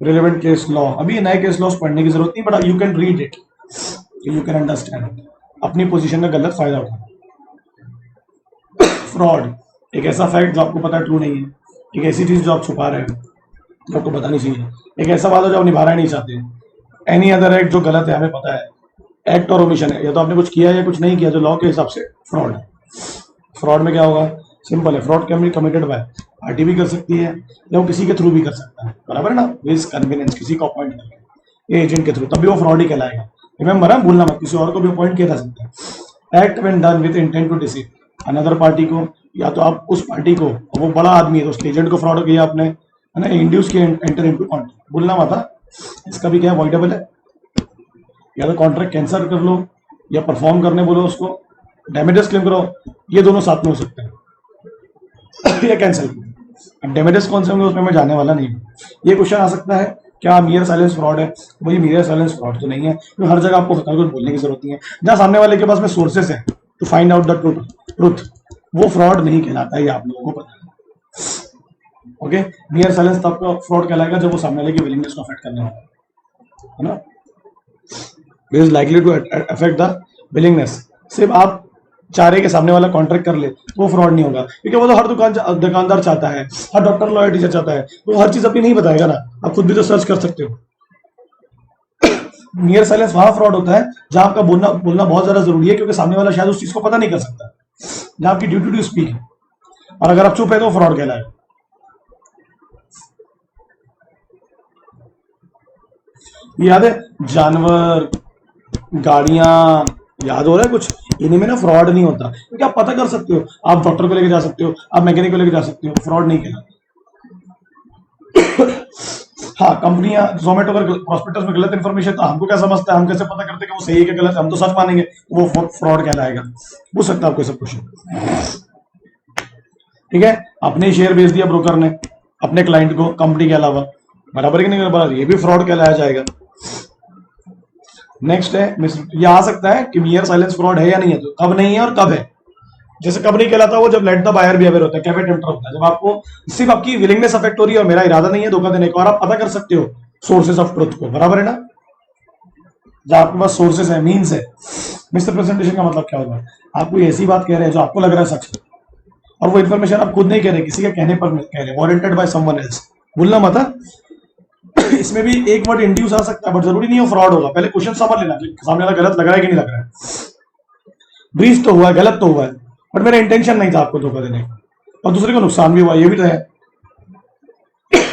A: रिलेवेंट केस लॉ, अभी नए केस लॉस पढ़ने की जरूरत नहीं, but you can read it, you can understand, अपनी पोजीशन का गलत फायदा उठाना। फ्रॉड एक ऐसा फैक्ट जो आपको पता है ट्रू नहीं है, एक ऐसी चीज जो आप छुपा रहे हो जो आपको पता नहीं चाहिए, एक ऐसा वादा जो आप निभाना नहीं चाहते, एनी अदर एक्ट जो गलत है, हमें पता है, एक्ट और ओमिशन है, या तो आपने कुछ किया या कुछ नहीं किया, जो लॉ के हिसाब से फ्रॉड है। फ्रॉड में क्या होगा, सिंपल है, fraud can be committed by party भी कर सकती है, या वो किसी के थ्रू भी कर सकता है, बराबर है ना, विद कन्वीनियंस, किसी को अपॉइंट करके एजेंट के थ्रू, तभी वो फ्रॉड ही कहलाएगा। रिमेंबर है, भूलना मत, किसी और को भी अपॉइंट किया जा सकता है। Act when done with intent to deceive another party को, या तो आप उस पार्टी को, वो बड़ा आदमी है तो उसके एजेंट को फ्रॉड किया आपने, है ना, इंड्यूस किया एंटर इनटू कॉन्ट्रैक्ट, भूलना मत था। इसका भी क्या है, अवॉइडेबल है, या तो कॉन्ट्रैक्ट कैंसिल कर लो, या परफॉर्म करने बोलो उसको, डैमेजेस क्लेम करो, ये दोनों साथ में हो सकते हैं, या कैंसिल करो। अब डैमेजेस कौन से होंगे उसमें मैं जाने वाला नहीं हूँ। ये क्वेश्चन आ सकता है, क्या मियर साइलेंस फ्रॉड है, वही मियर साइलेंस फ्रॉड तो नहीं है, क्योंकि हर जगह आपको कुछ बोलने की जरूरत नहीं है। जहां सामने वाले के पास में सोर्सेस है to find out the truth, वो फ्रॉड नहीं कहलाता है, ये आप लोगों को पता है। ओके, मियर साइलेंस तब फ्रॉड कहलाएगा जब वो सामने वाले की विलिंगनेस को अफेक्ट करने वाला है ना, it is likely to affect the willingness. सिर्फ आप चाह रहे कि सामने वाला कॉन्ट्रैक्ट कर ले तो वो फ्रॉड नहीं होगा, क्योंकि वो तो हर दुकानदार चाहता है, हर डॉक्टर, लॉयर, टीचर चाहता है, तो हर चीज अपनी नहीं बताएगा ना, आप खुद भी तो सर्च कर सकते हो। नियर साइलेंस वहां फ्रॉड होता है जहां आपका बोलना बहुत ज्यादा जरूरी है, क्योंकि सामने वाला शायद उस चीज को पता नहीं कर सकता, जहां आपकी ड्यूटी टू स्पीक है, और अगर आप चुप है तो फ्रॉड कहलाएगा। याद है, जानवर, गाड़ियां, याद हो रहा है कुछ, इन्हीं में ना फ्रॉड नहीं होता, क्योंकि आप पता कर सकते हो, आप डॉक्टर को लेके जा सकते हो, आप मैकेनिक को लेके जा सकते हो, फ्रॉड नहीं कहलाता। हाँ, कंपनियां जोमेटो का प्रॉस्पेक्टस में गलत इन्फॉर्मेशन, तो हमको क्या समझता है, हम कैसे पता करते हैं कि वो सही है कि गलत है, हम तो सच मानेंगे, वो फ्रॉड कहलाएगा। पूछ सकता है आपको सब क्वेश्चन, ठीक है। अपने शेयर बेच दिया ब्रोकर ने अपने क्लाइंट को कंपनी के अलावा, बराबर कि नहीं बराबर, ये भी फ्रॉड कहलाया जाएगा। नेक्स्ट है, ये आ सकता है कि मियर साइलेंस फ्रॉड है या नहीं है, तो कब नहीं है और कब है। जैसे कब नहीं कहलाता वो जब लेट द बायर बिहेवियर होता है, कैफे टेम्पटर होता है, जब आपको सिर्फ आपकी विलिंगनेस अफेक्ट हो रही है और मेरा इरादा नहीं है धोखा देने का, और आप पता कर सकते हो सोर्सेस ऑफ ट्रुथ को, बराबर है ना, जब आपके पास सोर्सेस है, मीन्स है। मिस्टर प्रेजेंटेशन का मतलब क्या होगा, आप कोई ऐसी बात कह रहे हैं जो आपको लग रहा है सच है, और वो इन्फॉर्मेशन आप खुद नहीं कह रहे, किसी के कहने पर कह रहे, वारंटेड बाय समवन एल्स, भूलना मत है। इसमें भी एक वर्ड इंड्यूस आ सकता है, बट जरूरी नहीं हो फ्रॉड होगा। पहले क्वेश्चन समझ लेना कि सामने वाला गलत लग रहा है कि नहीं लग रहा है, ब्रीच तो हुआ है, गलत तो हुआ है, बट मेरा इंटेंशन नहीं था आपको धोखा देने का, और दूसरे को नुकसान भी हुआ, ये भी तो है।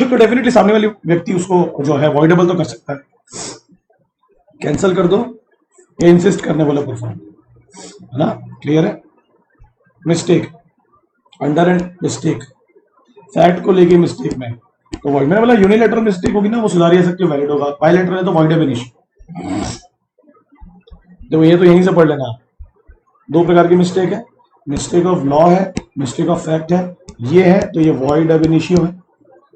A: तो डेफिनेटली सामने वाली व्यक्ति उसको जो है अवॉइडेबल तो कर सकता है, कैंसिल कर दो या इंसिस्ट करने वाला परफॉर्म, है ना, क्लियर है। Mistake, under and mistake, fact को लेके मिस्टेक में तो वॉइड, मैंने बोला यूनिलेटरल मिस्टेक होगी ना वो सुधारी जा सकती है, वैलिड होगा, बायलैटरल है तो वॉइड एब इनिशियो। तो ये तो यहीं से पढ़ लेना, 2 प्रकार की मिस्टेक है, मिस्टेक ऑफ लॉ है, मिस्टेक ऑफ फैक्ट है, ये है तो ये वॉइड एब इनिशियो है,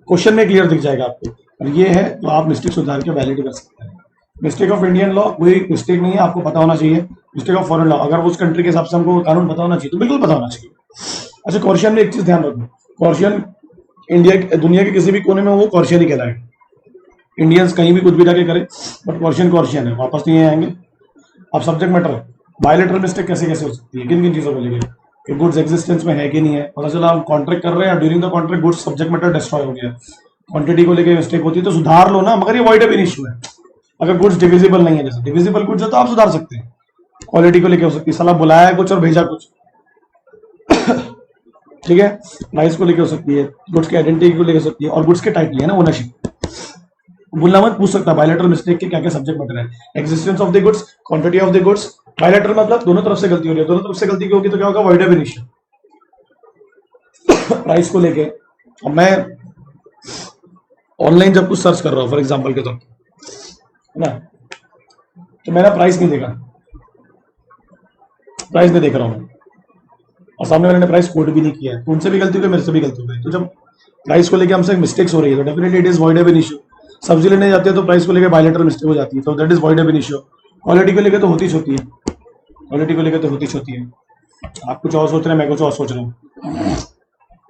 A: क्वेश्चन में क्लियर दिख जाएगा आपको, और ये है तो आप मिस्टेक सुधार के वैलिड कर सकते हैं। मिस्टेक ऑफ इंडियन लॉ कोई मिस्टेक नहीं है, आपको पता होना चाहिए। मिस्टेक ऑफ फॉरेन लॉ, अगर उस कंट्री के हिसाब से हमको कानून पता होना चाहिए तो बिल्कुल पता होना चाहिए। अच्छा, कॉर्शियन में एक चीज ध्यान रखो, कॉर्शियन इंडिया दुनिया के किसी भी कोने में वो कॉर्शियन ही कहलाएगा, इंडियंस कहीं भी कुछ भी जाके करे, बट कॉर्शियन कॉर्शियन है, वापस नहीं आएंगे। अब सब्जेक्ट मैटर, बायलैटरल मिस्टेक कैसे कैसे हो सकती है, किन किन चीजों को लेकर, कि गुड्स एग्जिस्टेंस में है कि नहीं है, पता चला हम कॉन्ट्रैक्ट कर रहे हैं, during the contract goods subject matter destroy हो गया, क्वांटिटी को लेकर मिस्टेक होती है तो सुधार लो ना, मगर ये वॉइड एब इनिशियो है। अगर गुड्स डिविजिबल नहीं है, जैसे डिविजिबल गुड्स है तो आप सुधार सकते हैं, क्वालिटी को लेकर हो सकती है, सलाह बुलाया कुछ और भेजा कुछ, ठीक है, प्राइस को लेकर हो सकती है, गुड्स के आइडेंटिटी को लेकर हो सकती है, और गुड्स के टाइटल है ना, ओनरशिप। बोलना मत पूछ सकता बायलैटरल मिस्टेक के क्या क्या सब्जेक्ट मैटर है, existence of the goods, quantity of the goods. Bilateral मतलब दोनों तरफ से गलती हो रही है, दोनों तरफ से गलती की होगी तो क्या होगा, वॉइड ऑफ इनिशियल। प्राइस को लेके अब मैं ऑनलाइन जब कुछ सर्च कर रहा हूँ फॉर एग्जांपल के तौर पर, है ना, तो मैंने प्राइस नहीं देखा, प्राइस नहीं देख रहा हूँ, और सामने वाले ने प्राइस कोड भी नहीं किया है, तो उनसे भी गलती हो गई, मेरे से भी गलती हो गई। तो जब प्राइस को लेके हमसे मिस्टेक्स हो रही है तो definitely it is void of an issue. सब्जी लेने जाते हैं तो प्राइस को लेके बायलैटरल मिस्टेक हो जाती है, तो that is void of an issue. Quality को लेके तो होती होती है, क्वालिटी को लेके तो होती होती है। आप कुछ और सोच रहे हैं, मैं कुछ और सोच रहा हूँ।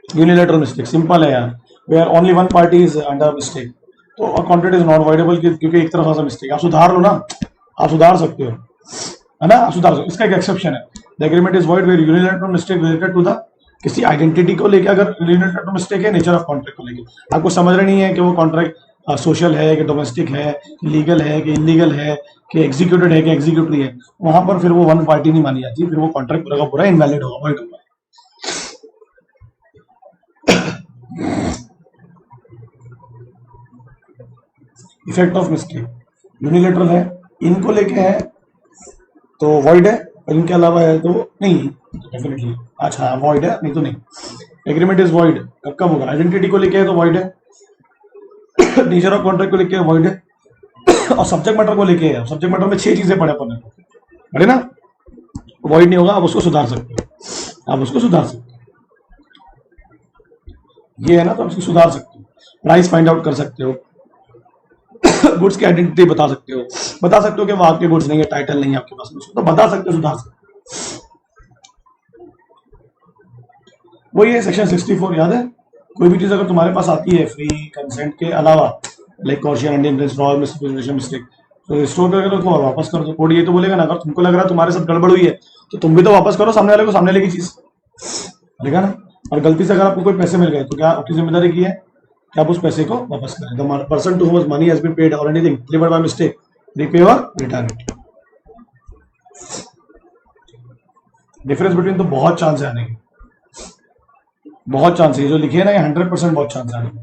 A: यूनिलैटरल मिस्टेक सिंपल है यार, where only one party is under mistake, तो कॉन्ट्रैक्ट इज नॉट वॉइडेबल, क्योंकि एक तरफ ऐसा मिस्टेक, आप सुधार लो ना, आप सुधार सकते हो, है ना, आप सुधार सकते हो। इसका एक एक्सेप्शन है, the agreement is void where unilateral mistake related to the किसी आइडेंटिटी को लेकर, अगर यूनिलैटरल मिस्टेक है नेचर ऑफ कॉन्ट्रैक्ट को लेकर, आपको समझ रहा नहीं है कि वो कॉन्ट्रैक्ट सोशल है कि डोमेस्टिक है कि लीगल है कि इलीगल है कि एग्जीक्यूटेड है कि एग्जीक्यूटरी है, वहां पर फिर वो वन पार्टी नहीं मानी जाती, फिर वो कॉन्ट्रैक्ट पूरा का पूरा इनवैलिड होगा, वॉइड होगा। इफेक्ट ऑफ मिस्टेक यूनिलेटरल है, इनको लेके है तो वॉइड है, और इनके अलावा है तो नहीं, डेफिनेटली अच्छा वॉइड है, नहीं तो नहीं। एग्रीमेंट इज वॉइड कब कब होगा, आइडेंटिटी को लेके है तो वॉइड है, नेचर ऑफ कॉन्ट्रैक्ट को लेके वॉइड है, और सब्जेक्ट मैटर को लेके है, सब्जेक्ट मैटर में 6 चीजें पड़े अपन पढ़े ना, वॉइड नहीं होगा, आप उसको सुधार सकते हो, आप उसको सुधार सकते हो, ये है ना, तो आप उसको सुधार सकते हो, प्राइस फाइंड आउट कर सकते हो, गुड्स की आइडेंटिटी बता सकते हो कि वो आपके गुड्स नहीं है, टाइटल नहीं है आपके पास, तो बता सकते हो, सुधार सकते हो। वही है सेक्शन 64, याद है, कोई भी चीज अगर तुम्हारे पास आती है फ्री कंसेंट के अलावा, लाइक कॉशियन इंडियन रॉ मिस्टेक, तो रिस्टोर करके तो वापस कर दो। कोड ये तो बोलेगा ना, अगर तुमको लग रहा है तुम्हारे साथ गड़बड़ हुई है तो तुम भी तो वापस करो, सामने वाले को सामने वाले की चीज बोलेगा ना। और गलती से अगर आपको कोई पैसे मिल गए तो क्या आपकी जिम्मेदारी की है कि आप उस पैसे को वापस करें। The person to whom money has been paid or anything delivered by mistake repay or return it. Difference between तो बहुत चांस है आने की, बहुत चांस है, जो लिखे है ना ये 100% बहुत चांस है आने की।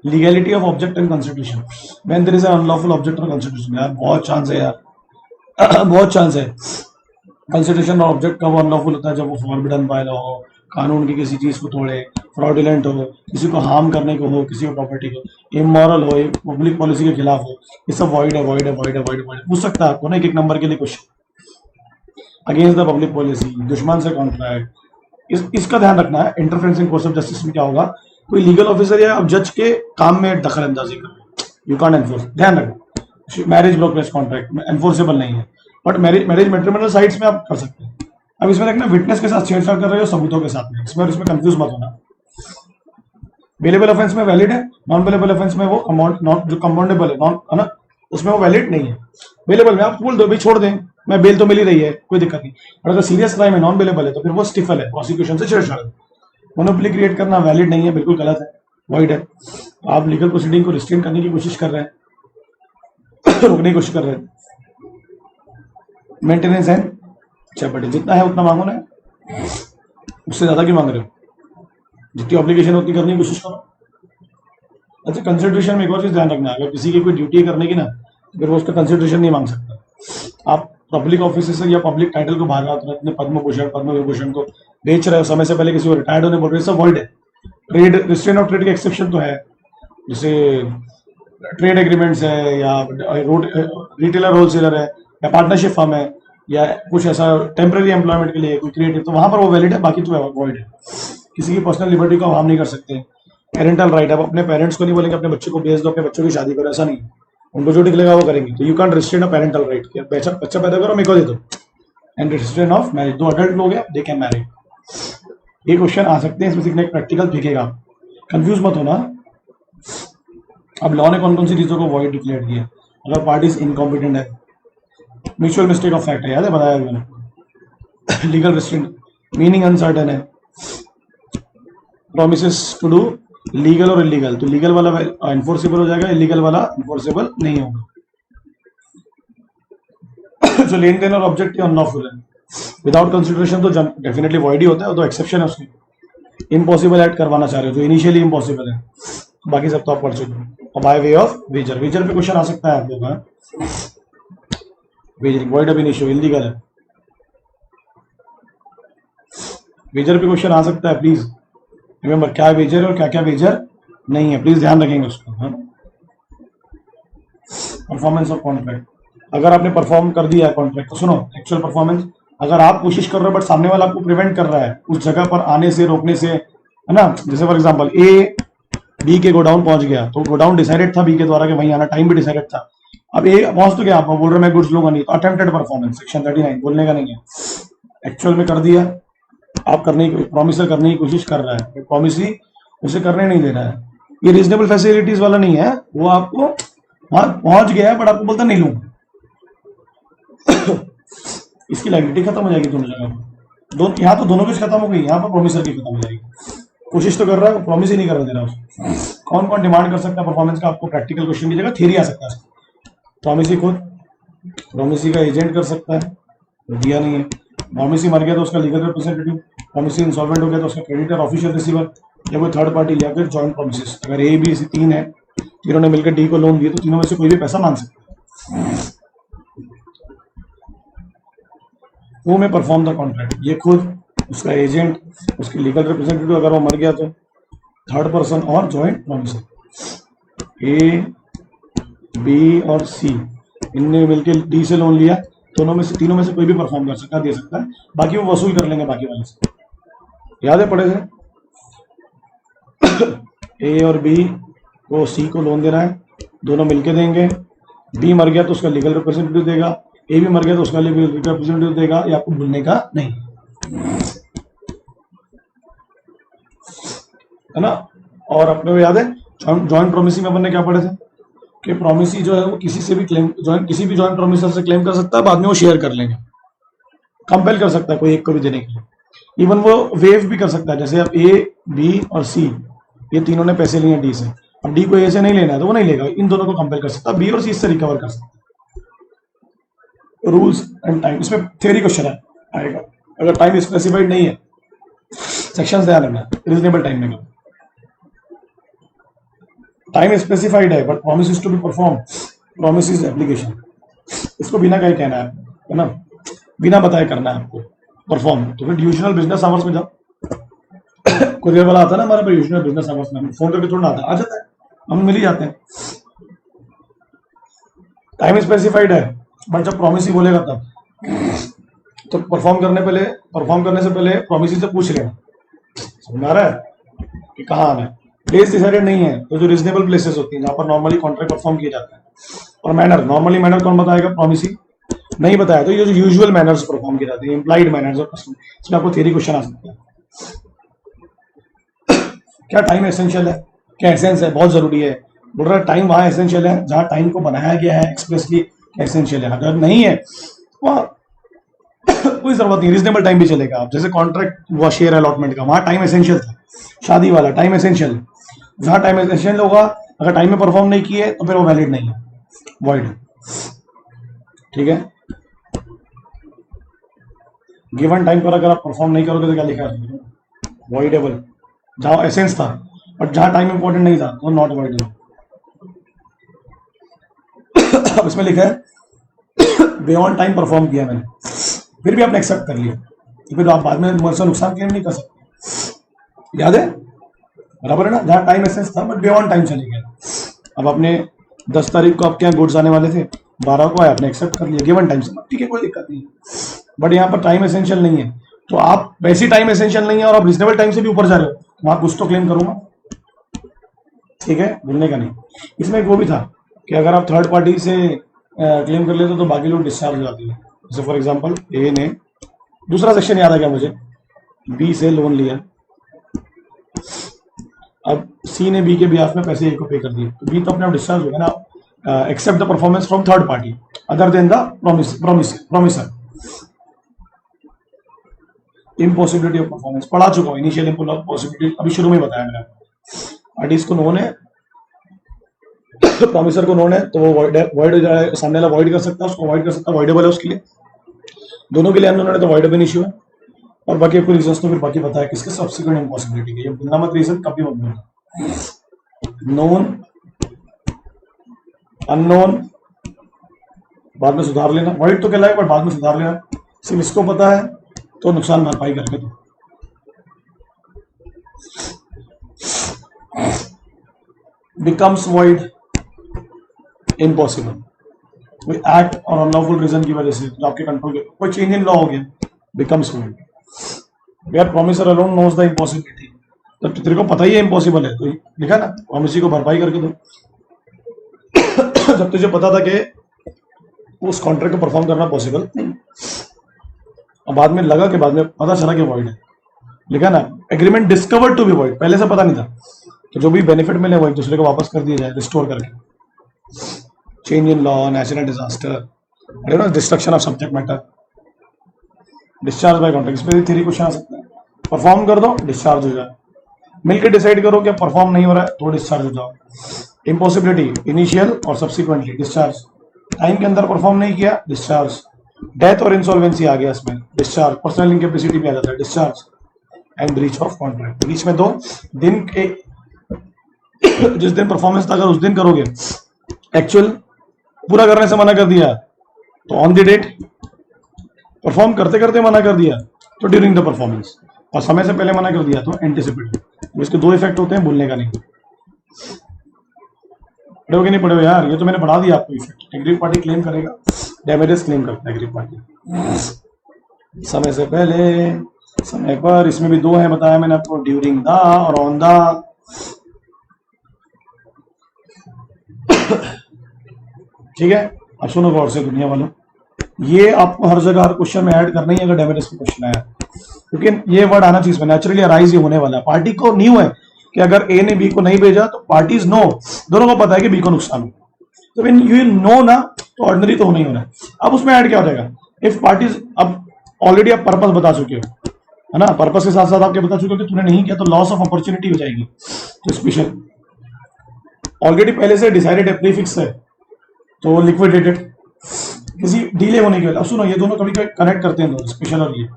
A: Legality of object and constitution when there is an unlawful object और कंस्टिट्यूशन, यार बहुत चांस है यार बहुत चांस है। कंस्टिट्यूशन और ऑब्जेक्ट का वो अनलॉफुल होता है जब वो फॉरबिडन बाय लॉ हो, कानून की किसी चीज को तोड़े, फ्रॉडुलेंट हो, किसी को हार्म करने को हो, किसी को प्रॉपर्टी को, इमोरल हो, पब्लिक पॉलिसी के खिलाफ हो, ये सब वॉइड है, वॉइड है, वॉइड है, वॉइड है, वॉइड है। पूछ सकता है आपको ना एक नंबर के लिए question, against the public policy, दुश्मन से कॉन्ट्रैक्ट, इसका ध्यान रखना है। इंटरफेरेंस कोर्स ऑफ जस्टिस में क्या होगा, कोई लीगल ऑफिसर या जज के काम में दखल अंदाजी कर, यू कांट एनफोर्स, ध्यान रखना। मैरिज ब्रोकरेज कॉन्ट्रैक्ट एनफोर्सेबल नहीं है, बट मैरिज मैट्रिमोनियल साइट्स में आप कर सकते हैं। अब इसमें देखना विटनेस के साथ छेड़छाड़ कर रहे हो सबूतों के साथ में, इसमें कंफ्यूज मत होना। बेलेबल ऑफेंस में वैलिड है, नॉन बेलेबल ऑफेंस में वो जो कंपाउंडेबल है नॉन, है ना, उसमें वो वैलिड नहीं है। बेलेबल में आप बोल दो भाई छोड़ दें, मैं बेल तो मिल ही रही है, कोई दिक्कत नहीं। और अगर सीरियस क्राइम है नॉन बेलेबल है तो फिर वो स्टिफल है, प्रोसिक्यूशन से छेड़छाड़ है। मोनोपोली क्रिएट करना वैलिड नहीं है, बिल्कुल गलत है, वॉइड है। आप लीगल प्रोसीडिंग को रिस्ट्रेन करने की कोशिश कर रहे हैं रोकने की कोशिश कर रहे हैं। मेंटेनेंस है, अच्छा बटे जितना है उतना मांगो ना, उससे ज्यादा क्यों मांग रहे हो, जितनी ऑब्लिगेशन उतनी करने की कोशिश करो। अच्छा कंसिडरेशन में एक और चीज ध्यान रखना, अगर किसी की कोई ड्यूटी करने की ना, फिर वो उसका कंसिडरेशन नहीं मांग सकता। आप पब्लिक ऑफिसर या पब्लिक टाइटल को बाहर अपने पद्म भूषण पद्म विभूषण को बेच रहे हो, समय से पहले किसी को रिटायर्ड होने बोल रहे हो, सब वॉइड है। ट्रेड रिस्ट्रेन ऑफ ट्रेड के एक्सेप्शन तो है, जैसे ट्रेड एग्रीमेंट्स है या रिटेलर होलसेलर है या पार्टनरशिप फर्म है या कुछ ऐसा टेम्पररी एम्प्लॉयमेंट के लिए कोई क्रिएटिव, तो वहां पर वो वैलिड है, बाकी तो वॉइड है। किसी की पर्सनल लिबर्टी को हार्म नहीं कर सकते। पेरेंटल राइट, आप अपने पेरेंट्स को नहीं बोलेंगे अपने बच्चे को बेच दो, अपने बच्चों की शादी करो, ऐसा नहीं, उनको जो निकलेगा वो करेंगे। तो you can restrain a parental right, बच्चा पैदा करो मेरे को दे दो, एंड रिस्ट्रेन ऑफ मैरिज, दो अडल्ट लोग हैं दे कैन मैरी। ये क्वेश्चन आ सकते हैं, इसमें सीखने प्रैक्टिकल दिखेगा, कंफ्यूज मत होना। अब लॉ ने कौन कौन सी चीजों को वॉइड डिक्लेयर किया, अगर पार्टीज इनकॉम्पिटेंट है, म्यूचुअल मिस्टेक ऑफ फैक्ट है, याद है बताया मैंने। लीगल रिस्ट्रेंट मीनिंग अनसर्टेन है, प्रोमिसेस टू डू लीगल और इलीगल, तो लीगल वाला एनफोर्सेबल हो जाएगा, इलीगल वाला एनफोर्सेबल नहीं होगा। जो लेन देन और ऑब्जेक्ट अनलॉफुल है, विदाउट कंसिडरेशन तो डेफिनेटली वॉइड ही होता है, वो तो एक्सेप्शन है उसकी। इम्पॉसिबल ऐड करवाना चाह रहे हो जो इनिशियली इम्पॉसिबल है, बाकी सब तो आप पढ़ चुके हो। By way of wager, wager पे क्वेश्चन आ सकता है आप लोग का, wagering void ab initio illegal है, वेजर पे क्वेश्चन आ सकता है, प्लीज रिमेंबर क्या है वेजर और क्या क्या वेजर नहीं है, प्लीज ध्यान रखेंगे उसको। परफॉर्मेंस ऑफ कॉन्ट्रैक्ट, अगर आपने परफॉर्म कर दिया है कॉन्ट्रैक्ट तो सुनो, एक्चुअल परफॉर्मेंस, अगर आप कोशिश कर रहे हो बट सामने वाला आपको प्रिवेंट कर रहा है उस जगह पर आने से, रोकने से, है ना, जैसे फॉर एग्जांपल ए बी के गोडाउन पहुंच गया, तो गोडाउन डिसाइडेड था बी के द्वारा कि वहीं आना, टाइम भी डिसाइडेड था, अब ए पहुंच तो गया, आप बोल रहे मैं गुड्स लूंगा नहीं, तो अटेम्प्टेड परफॉर्मेंस सेक्शन 39 बोलने का नहीं है, एक्चुअल में कर दिया, आप करने की प्रॉमिस करने की कोशिश कर रहा है, प्रॉमिस ही उसे करने नहीं दे रहा है, ये रीजनेबल फैसिलिटीज वाला नहीं है, वो आपको वहां पहुंच गया है बट आपको बोलता नहीं लूंगा इसकी लाइबिलिटी खत्म हो जाएगी दोनों जगह, दोनों यहाँ तो दोनों की खत्म हो गई, यहाँ पर प्रोमिसर की खत्म हो जाएगी, कोशिश तो कर रहा है, प्रॉमिस ही नहीं कर दे रहा उसको। कौन कौन डिमांड कर सकता है परफॉर्मेंस का, आपको प्रैक्टिकल क्वेश्चन की जगह थियरी आ सकता है, प्रॉमिसी खुद, प्रॉमिसी का एजेंट कर सकता है, तो दिया नहीं है, प्रॉमिसी मर गया तो उसका लीगल रिप्रेजेंटेटिव, प्रॉमिसी इंसॉल्वेंट हो गया तो उसका क्रेडिटर, ऑफिशियल रिसीवर, या कोई थर्ड पार्टी, या फिर जॉइंट प्रॉमिसेस, अगर ए बी सी तीन है, तीनों ने मिलकर डी को लोन दिए तो तीनों में से कोई भी पैसा मांग सकता है। वो में परफॉर्म द कॉन्ट्रैक्ट, ये खुद, उसका एजेंट, उसकी लीगल रिप्रेजेंटेटिव, अगर वो मर गया तो थर्ड पर्सन और जॉइंट प्रॉमिसर, ए बी और सी इनने मिलकर डी से लोन लिया, दोनों में से, तीनों में से कोई भी परफॉर्म कर सकता है, दे सकता है, बाकी वो वसूल कर लेंगे बाकी वाले से, याद है पढ़े थे ए और बी को सी को लोन देना है, दोनों मिलके देंगे, बी मर गया तो उसका लीगल रिप्रेजेंटेटिव देगा, ए भी मर गया तो उसका लीगल रिप्रेजेंटेटिव देगा, ये आपको भूलने का नहीं है ना। और अपने को याद है जॉइंट प्रोमिसी में अपन ने क्या पढ़े थे कि प्रोमिसी जो है वो किसी से भी क्लेम, किसी भी जॉइंट प्रोमिसर से क्लेम कर सकता है, बाद में वो शेयर कर लेंगे, कंपेल कर सकता है कोई एक को भी देने के लिए, इवन वो वेव भी कर सकता है, जैसे अब ए बी और सी ये तीनों ने पैसे लिए डी से, अब डी को ए से नहीं लेना है तो वो नहीं लेगा, इन दोनों को कंपेल कर सकता है, बी और सी से रिकवर कर सकता है। रूल्स एंड टाइम, इसमें थियरी क्वेश्चन है आएगा, अगर टाइम स्पेसिफाइड नहीं है, सेक्शंस ध्यान रखना, रीजनेबल टाइम में, टाइम स्पेसिफाइड है but promise is to be perform, promise is application, इसको बिना कहीं कहना है ना, बिना बताए करना है आपको परफॉर्म, तो फिर यूजुअल बिजनेस आवर्स में जाओ, कुरियर वाला आता है ना हमारे पास यूजुअल बिजनेस आवर्स में, फोन करके थोड़ा आता है, आ जाता है, हम मिल ही जाते हैं। टाइम स्पेसिफाइड है बट जब प्रॉमिस ही बोलेगा तब, तो परफॉर्म करने से पहले प्रॉमिस से पूछ लेना, समझ आ रहा है कि कहाँ आना है, प्लेस डिसाइडेड नहीं है तो जो रीजनेबल प्लेसेस होती हैं जहाँ पर नॉर्मली कॉन्ट्रैक्ट परफॉर्म किया जाता है, और मैनर, नॉर्मली मैनर कौन बताएगा, प्रॉमिसी नहीं बताया, तो ये जो यूजुअल मैनर्स परफॉर्म किए जाते हैं, इम्प्लाइड मैनर्स और कस्टम, इसमें आपको थियरी क्वेश्चन आ सकता है। क्या टाइम एसेंशियल है, क्या एसेंस है, बहुत जरूरी है, बोल रहा है टाइम वहां एसेंशियल है जहां टाइम को बनाया गया है एक्सप्रेसली एसेंशियल है, अगर नहीं है वहां कोई जरूरत नहीं, रीजनेबल टाइम भी चलेगा। आप जैसे कॉन्ट्रैक्ट हुआ शेयर अलॉटमेंट का, वहां टाइम एसेंशियल था, शादी वाला टाइम एसेंशियल, जहां टाइम एसेंशियल होगा अगर टाइम में परफॉर्म नहीं किए तो फिर वो वैलिड नहीं है, वॉइड है, ठीक है। गिवन टाइम पर अगर आप परफॉर्म नहीं करोगे तो क्या लिखा है, वॉइडेबल, जहां एसेंस था बट जहां टाइम इंपॉर्टेंट नहीं था तो नॉट वॉइडेबल। अब इसमें लिखा है बियॉन्ड टाइम परफॉर्म किया मैंने, फिर भी आपने एक्सेप्ट कर लिया, तो फिर आप बाद में मुझसे नुकसान क्लेम नहीं कर सकते, याद है, बराबर है ना, जहां टाइम एसेंस था बट बियॉन्ड टाइम चले गया। अब आपने 10 तारीख को आपके यहाँ गुड्स आने वाले थे, 12 को आए, आपने एक्सेप्ट कर लिया गिवन टाइम से, ठीक है कोई दिक्कत नहीं, बट यहाँ पर टाइम एसेंशियल नहीं है, तो आप वैसी टाइम एसेंशियल नहीं है और आप रिजनेबल टाइम से भी ऊपर जा रहे हो, वहां कुछ तो क्लेम करूंगा, ठीक है, भूलने का नहीं। इसमें एक वो भी था कि अगर आप थर्ड पार्टी से क्लेम कर लेते तो बाकी लोग डिस्चार्ज हो जाते हैं, जैसे फॉर एग्जांपल ए ने, दूसरा सेक्शन याद आ गया मुझे, बी से लोन लिया, अब सी ने बी के बिहाफ में पैसे ए को पे कर दिए, तो बी तो अपने आप डिस्चार्ज हो गया ना, except the performance from third party other than the promisor, impossibility of performance पढ़ा चुका हूँ, इनिशियल इम्पॉसिबिलिटी अभी शुरू में बताया मैंने, पार्टीज को नोन है, प्रॉमिसर को नोन है, तो वो वॉइड हो जाए, सामने वाला वॉइड कर सकता है, उसको वॉइड कर सकता है, वॉइडेबल है उसके लिए, दोनों के लिए उन्होंने तो वॉइड ओपन इश्यू है, और बाकी आपको रीजन तो फिर बाकी पता है किसके सब्सिक्वेंट इम्पॉसिबिलिटी के। ये बोलना मत रीजन कभी मत बोलना। नोन अननोन बाद में सुधार लेना, वॉइड तो कहलाएगा पर बाद में सुधार लेना। सिर्फ इसको पता है तो नुकसान भरपाई करके दो। बिकम्स वॉइड इम्पॉसिबल, कोई एक्ट और अनलॉफुल रीजन की वजह से जो आपके कंट्रोल के कोई चेंज इन लॉ हो गया, becomes void. Where promisor alone knows the impossibility, तो तेरे को पता ही है इम्पॉसिबल है तो लिखा ना प्रोमिस को भरपाई करके दो। जब तुझे पता था कि उस कॉन्ट्रैक्ट को परफॉर्म करना पॉसिबल नहीं, और बाद में लगा कि बाद में पता चला कि वॉइड है, लिखा ना agreement discovered to be void, पहले से पता नहीं था, तो जो भी बेनिफिट मिले वो एक दूसरे को वापस कर दिया जाए रिस्टोर करके। Change in law, natural disaster, destruction of subject matter, discharge by contract, इस पर थ्री क्वेश्चन आ सकते हैं। परफॉर्म कर दो डिस्चार्ज हो जाए, मिलकर डिसाइड करो कि परफॉर्म नहीं हो रहा है तो डिस्चार्ज हो जाओ। इम्पॉसिबिलिटी इनिशियल और सब्सिक्वेंटली डिस्चार्ज, टाइम के अंदर परफॉर्म नहीं किया डिस्चार्ज, डेथ और इंसॉल्वेंसी आ गया इसमें डिस्चार्ज, पर्सनल इनकैपेसिटी भी आ जाता है discharge, and breach of contract. बीच में 2 दिन के जिस दिन परफॉर्मेंस था अगर उस दिन करोगे, एक्चुअल पूरा करने से मना कर दिया तो ऑन द डेट, परफॉर्म करते करते मना कर दिया तो ड्यूरिंग द परफॉर्मेंस, और समय से पहले मना कर दिया तो एंटिसिपेट। इसके 2 इफेक्ट होते हैं, भूलने का नहीं। पढ़ोगे नहीं पढ़ोगे यार, ये तो मैंने बढ़ा दिया आपको इफेक्ट। एग्रीव पार्टी क्लेम करेगा, डैमेजेस क्लेम करता है एग्रीव पार्टी समय से पहले, समय पर। इसमें भी 2 हैं बताया मैंने आपको, ड्यूरिंग द और ऑन द। ठीक है, अब सुनो गौर से दुनिया वालों, ये आपको हर जगह हर क्वेश्चन में ऐड करना ही अगर डैमेजेस का क्वेश्चन आया, क्योंकि ये वर्ड आना चाहिए इसमें, नेचुरली अराइज ही होने वाला है। पार्टी को न्यू है कि अगर ए ने बी को नहीं भेजा तो पार्टीज नो, दोनों को पता है कि बी को नुकसान हो, तो व्हेन यू नो ना तो ऑर्डिनरी तो होना ही होना है। अब उसमें ऐड क्या हो जाएगा, इफ पार्टीज, अब ऑलरेडी आप पर्पस बता चुके हो है ना, पर्पस के साथ साथ आपके बता चुके हो कि तूने नहीं किया तो लॉस ऑफ अपॉर्चुनिटी हो जाएगी। तो स्पेशल ऑलरेडी पहले से डिसाइडेड है, प्रीफिक्स है तो लिक्विडेटेड, किसी डिले होने की वजह। अब सुनो, ये दोनों कभी कभी कनेक्ट करते हैं दोनों, स्पेशल और ये।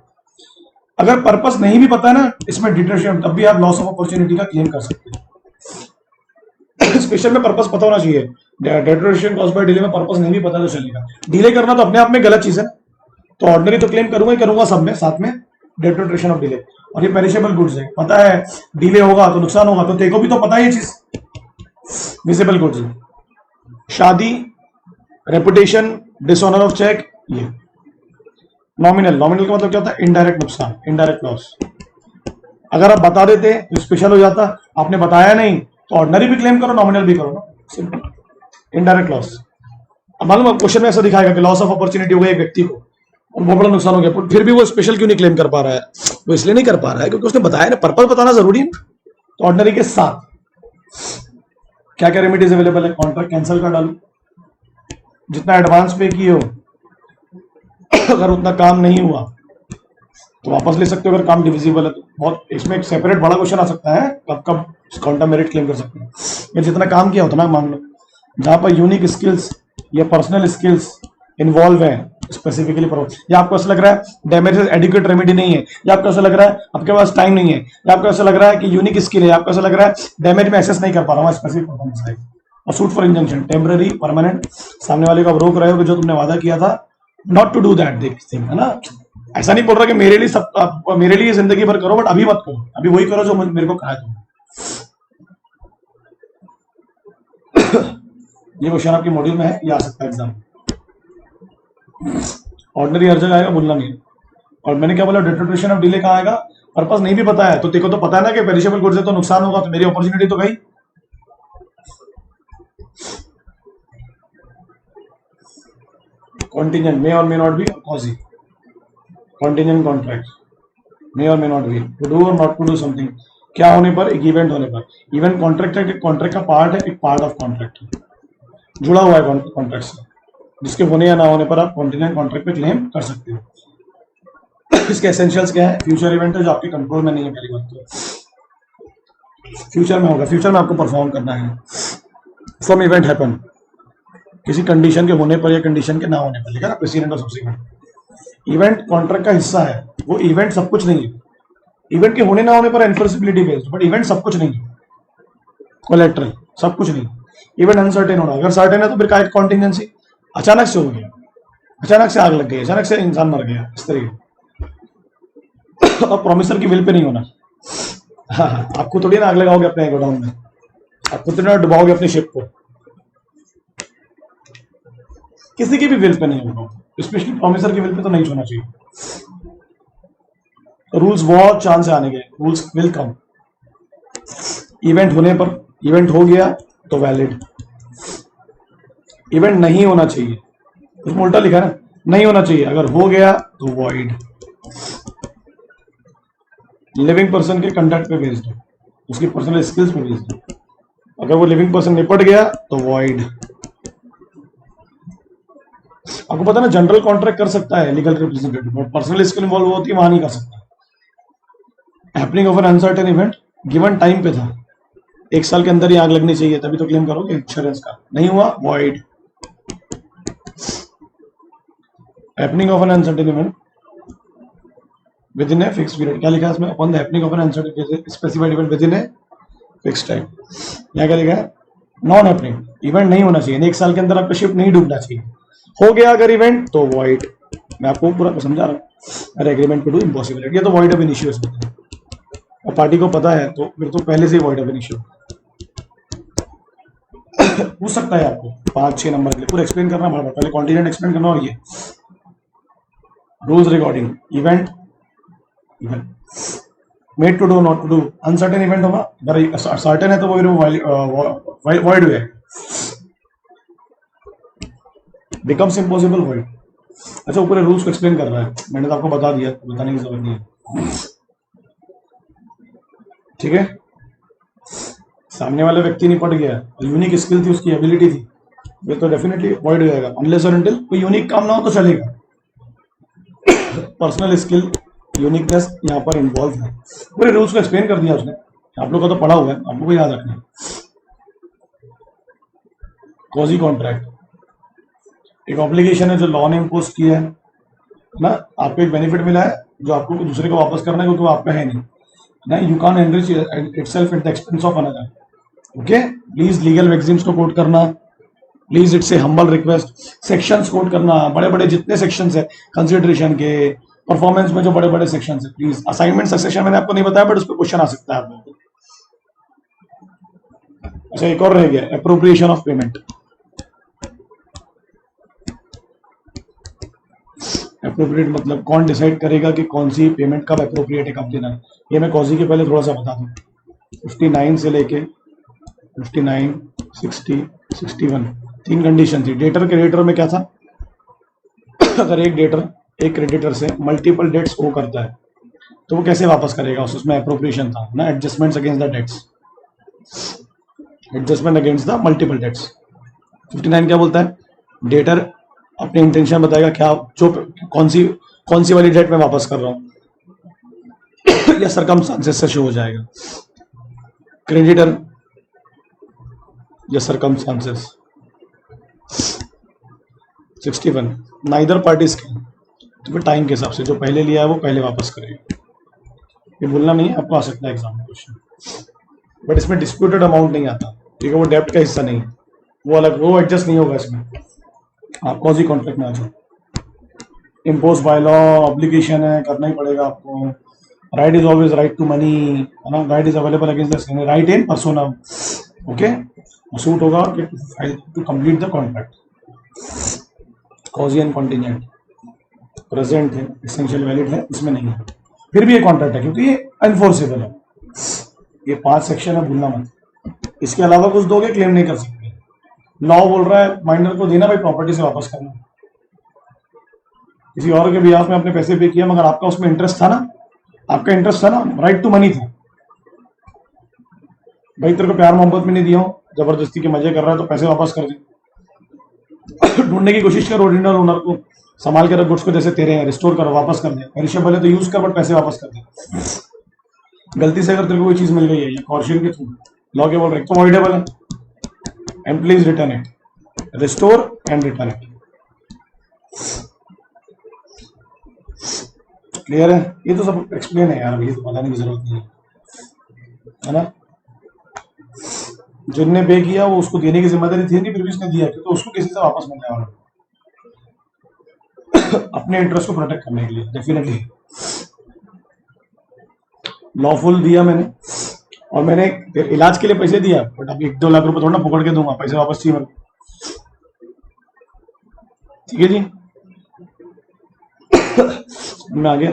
A: अगर पर्पस नहीं भी पता है ना इसमें डिटरेशन, तब भी आप लॉस ऑफ अपॉर्चुनिटी का क्लेम कर सकते हैं। स्पेशल में पर्पस पता होना चाहिए, डिटरेशन कॉज बाय डिले में पर्पस नहीं भी पता तो चलेगा। डिले करना तो अपने आप में गलत चीज है, तो ऑर्डिनरी तो क्लेम करूंगा ही करूंगा सब में, साथ में डिटरेशन ऑफ डिले। और ये पेरिशेबल गुड्स है, पता है डिले होगा तो नुकसान होगा, तो तेरे को भी तो पता है ये चीज। विजिबल गुड्स, शादी, रेपुटेशन, डिसऑनर ऑफ चेक, ये नॉमिनल। नॉमिनल का मतलब क्या होता है, इनडायरेक्ट नुकसान, इनडायरेक्ट लॉस। अगर आप बता देते तो स्पेशल हो जाता, आपने बताया नहीं तो ऑर्डिनरी भी क्लेम करो, नॉमिनल भी करो ना, सिंपल। इनडायरेक्ट लॉस, अब मालूम क्वेश्चन में ऐसा दिखाएगा कि लॉस ऑफ अपॉर्चुनिटी हो गई एक व्यक्ति को और बहुत बड़ा नुकसान हो गया, फिर भी वो स्पेशल क्यों नहीं क्लेम कर पा रहा है, वो इसलिए नहीं कर पा रहा है क्योंकि उसने बताया ना, पर्पस बताना जरूरी है। तो ऑर्डिनरी के साथ क्या क्या रेमेडीज अवेलेबल है, कॉन्ट्रैक्ट कैंसिल कर डालो, जितना एडवांस पे किए हो अगर उतना काम नहीं हुआ तो वापस ले सकते हो, अगर काम डिविजिबल है तो। बहुत इसमें एक सेपरेट बड़ा क्वेश्चन आ सकता है, कब कब क्वांटम मेरिट क्लेम कर सकते हैं, या जितना काम किया उतना मांग लो। जहां पर यूनिक स्किल्स या पर्सनल स्किल्स इन्वॉल्व है स्पेसिफिकली, या आपको ऐसा लग रहा है डैमेज एडिक्वेट रेमेडी नहीं है, या आपको ऐसा लग रहा है आपके पास टाइम नहीं है, या आपको ऐसा लग रहा है कि यूनिक स्किल है, आपको ऐसा लग रहा है डैमेज में एक्सेस नहीं कर पा रहा हूँ, स्पेसिफिक परफॉर्मेंस है। और suit for injunction, temporary, permanent, सामने वाले को आप रोक रहे हो कि जो तुमने वादा किया था, not to do that thing, है ना। ऐसा नहीं बोल रहा कि मेरे लिए सब, मेरे लिए जिंदगी भर करो, बट अभी मत करो, अभी वही करो जो मेरे को कहा तुम। ये क्वेश्चन आपके मॉड्यूल में है, ये आ सकता है एग्जाम। ऑर्डिनरी हर जगह आएगा, बोलना नहीं। और मैंने क्या बोला, डिटरेशन ऑफ डिले कहाँ आएगा, पर्पस नहीं भी पता है तो देखो, तो पता है ना कि पेरिशेबल गुड्स है तो नुकसान होगा, तो मेरी अपॉर्चुनिटी तो गई। Contingent may or may not be quasi. Contingent contract may or may not be to do or not to do something. क्या होने पर, एक इवेंट होने पर। इवेंट कॉन्ट्रैक्ट का पार्ट है, एक पार्ट ऑफ कॉन्ट्रैक्ट है, जुड़ा हुआ है कॉन्ट्रैक्ट से, जिसके होने या ना होने पर आप कॉन्टिजेंट कॉन्ट्रैक्ट पे क्लेम कर सकते हो। इसके एसेंशियल्स क्या है, फ्यूचर इवेंट है जो आपके कंट्रोल में नहीं है, पहली बात तो फ्यूचर में होगा, फ्यूचर में आपको परफॉर्म करना है। सम इवेंट हैपन, किसी कंडीशन के होने पर या कंडीशन के ना होने पर, लिखा ना प्रेसिडेंट और सब्सिक्वेंट। इवेंट कॉन्ट्रैक्ट का हिस्सा है, वो इवेंट सब कुछ नहीं है। इवेंट के होने ना होने पर एनफोर्सिबिलिटी बेस्ड, बट इवेंट सब कुछ नहीं है। कोलेट्रल सब कुछ नहीं, इवेंट अनसर्टेन होना। अगर सर्टेन है तो फिर का कॉन्टिजेंसी अचानक से हो गया, अचानक से आग लग गई, अचानक से इंसान मर गया, इस तरीके। अब प्रोमिसर की विल पे नहीं होना। हाँ, आपको थोड़ी ना आग लगाओगे अपने गोडाउन में, आपको थोड़ी ना डुबाओगे अपनी शिप को, किसी की भी विल पे नहीं होगा, स्पेशली प्रोमिसर की विल पे तो नहीं होना चाहिए। रूल्स बहुत चांस है आने के, रूल्स विल कम। इवेंट होने पर, इवेंट हो गया तो वैलिड, इवेंट नहीं होना चाहिए, उसमें उल्टा लिखा है ना, नहीं होना चाहिए, अगर हो गया तो वॉइड। लिविंग पर्सन के कंडक्ट पे बेस्ड है, उसकी पर्सनल स्किल्स पे बेस्ड है। अगर वो लिविंग पर्सन निपट गया तो वॉइड। आपको पता है ना, जनरल कॉन्ट्रैक्ट कर सकता है legal representative, but personal skill involve होती है, वहां नहीं कर सकता। Happening of N uncertain event, given time पे था, 1 साल के अंदर ही आग लगनी चाहिए, तभी तो क्लेम करोगे इंश्योरेंस का। नहीं हुआ, void. Happening of N uncertain event with in a fix period, क्या लिखा है इसमें? Upon the happening of N uncertain specified event with in a fix time. यहाँ क्या लिखा है? नॉन हैपनिंग, इवेंट नहीं होना चाहिए, 1 साल के अंदर आपका शिप नहीं डूबना चाहिए। हो गया अगर इवेंट तो वॉइड। मैं आपको पूरा समझा रहा हूँ। अरे एग्रीमेंट टू डू इम्पॉसिबिलिटी, ये तो वॉइड ऑफ इनिशियो होता है, और पार्टी को पता है तो फिर तो पहले से ही वॉइड ऑफ इनिशियो। पूछ सकता है आपको 5-6 नंबर के लिए, पूरा एक्सप्लेन करना पड़ता है, पहले कॉन्टिनेंट एक्सप्लेन करना, और ये rules regarding event, event made to do not to do, uncertain event होगा, अगर सर्टेन है तो वो वॉइड हुए, बिकम्स इम्पॉसिबल वॉइड। अच्छा, ऊपर रूल्स को एक्सप्लेन कर रहा है, मैंने तो आपको बता दिया, बताने की जरूरत नहीं है, ठीक है। सामने वाला व्यक्ति निपट गया, यूनिक स्किल थी, उसकी एबिलिटी थी, ये तो डेफिनेटली वॉइड हो जाएगा, अनलेस और अनटिल कोई यूनिक काम ना हो तो चलेगा। पर्सनल स्किल, यूनिकनेस यहाँ पर इन्वॉल्व है। पूरे रूल्स को एक्सप्लेन कर दिया उसने, आप लोग का तो पढ़ा हुआ है, आप लोग को याद रखना है। कॉजी कॉन्ट्रैक्ट एक ऑब्लिगेशन है जो लॉ ने इम्पोज किया है ना, आपको एक बेनिफिट मिला है जो आपको दूसरे को वापस करना है, क्योंकि वो आपका है नहीं ना। You can enrich itself at the expense of another. Okay, please legal magazines को कोट करना, please it's a humble request. Sections quote करना, बड़े बड़े जितने सेक्शंस है कंसिडरेशन के, परफॉर्मेंस में जो बड़े बड़े सेक्शंस है, प्लीज। असाइनमेंट सक्सेशन मैंने आपको नहीं बताया, बट उस पर क्वेश्चन आ सकता है आप लोगों को। अच्छा, एक और रह गया, एप्रोप्रिएशन ऑफ पेमेंट। एप्रोप्रिएट मतलब कौन डिसाइड करेगा कि कौन सी पेमेंट कब एप्रोप्रिएट है, कब देना है। ये मैं कॉजी के पहले थोड़ा सा बता दूं। 59 से लेके 59, 60, 61 3 कंडीशन थी। डेटर क्रेडिटर में क्या था? अगर एक डेटर एक क्रेडिटर से मल्टीपल डेट्स ओ करता है तो वो कैसे वापस करेगा, उसमें एप्रोप्रिएशन था ना, adjustments against the debts, adjustment against the multiple debts. 59 क्या बोलता है? डेटर अपनी इंटेंशन बताएगा, क्या जो कौन सी वाली डेट में वापस कर रहा हूं या सरकमस्टांसेस से शो हो जाएगा। क्रेडिटर या सरकमस्टांसेस। 61 नाइदर पार्टीज कैन, तो फिर टाइम के हिसाब से जो पहले लिया है वो पहले वापस करेगा। ये बोलना नहीं है, आपको आ सकता है एग्जाम में क्वेश्चन, बट इसमें डिस्प्यूटेड अमाउंट नहीं आता, ठीक है, वो डेप्ट का हिस्सा नहीं है, वो अलग, वो एडजस्ट नहीं होगा इसमें। आप कॉजी कॉन्ट्रैक्ट में आ जाओ। इम्पोज बाय लॉ ऑब्लिगेशन है, करना ही पड़ेगा आपको। Right is always right to money, है ना, right is available against the right in personam. Okay, suit होगा to complete the contract. Quasi and contingent present है, एसेंशियल वैलिड है, इसमें नहीं है, फिर भी ये कॉन्ट्रैक्ट है क्योंकि ये अनफोर्सेबल है। ये 5 सेक्शन है, भूलना मत। इसके अलावा कुछ दोगे क्लेम नहीं कर सकते। लॉ बोल रहा है माइनर को देना भाई, प्रॉपर्टी से वापस करना। किसी और के बिहाफ में आपने पैसे पे किया, मगर आपका उसमें इंटरेस्ट था ना, आपका इंटरेस्ट था ना, राइट टू मनी था भाई, तेरे को प्यार मोहब्बत में नहीं दिया हूं, जबरदस्ती के मजे कर रहा है तो पैसे वापस कर दे। ढूंढने की कोशिश करो ओरिजिनल ओनर को, संभाल के रख गुड्स को, जैसे तेरे हैं, रिस्टोर करो, वापस कर दे। पेरिशेबल है तो यूज कर, बट पैसे वापस कर दे। गलती से अगर तेरे को कोई चीज मिल गई है, ये कॉर्शियन के थ्रू लॉ के बोल रहे तो अवॉइडेबल है, and please return it, restore and return it. Clear है? ये तो सब एक्सप्लेन है यार, अभी तो बताने की जरूरत नहीं है ना। जिनने पे किया वो उसको देने की जिम्मेदारी थी नहीं, फिर भी उसने दिया, क्योंकि उसको किसी से वापस मिलने वाला अपने इंटरेस्ट को प्रोटेक्ट करने के लिए डेफिनेटली लॉफुल दिया मैंने। और मैंने फिर इलाज के लिए पैसे दिया, बट अब 1-2 लाख रुपए थोड़ा ना पकड़ के दूंगा, पैसे वापस चाहिए मेरे को। ठीक है जी, मैं आ गया,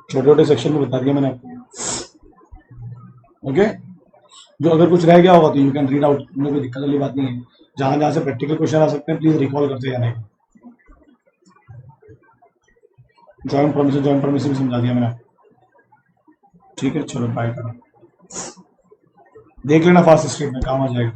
A: छोटे छोटे सेक्शन में बता दिया मैंने आपको। ओके, जो अगर कुछ रह गया होगा तो यू कैन रीड आउट, मुझे कोई दिक्कत वाली बात नहीं है। जहां जहां से प्रैक्टिकल क्वेश्चन आ सकते हैं प्लीज रिकॉल करते जाने। जॉइंट प्रोमिस भी समझा दिया मैंने। ठीक है, चलो बाय करो, देख लेना फास्ट स्ट्रीट में काम आ जाएगा।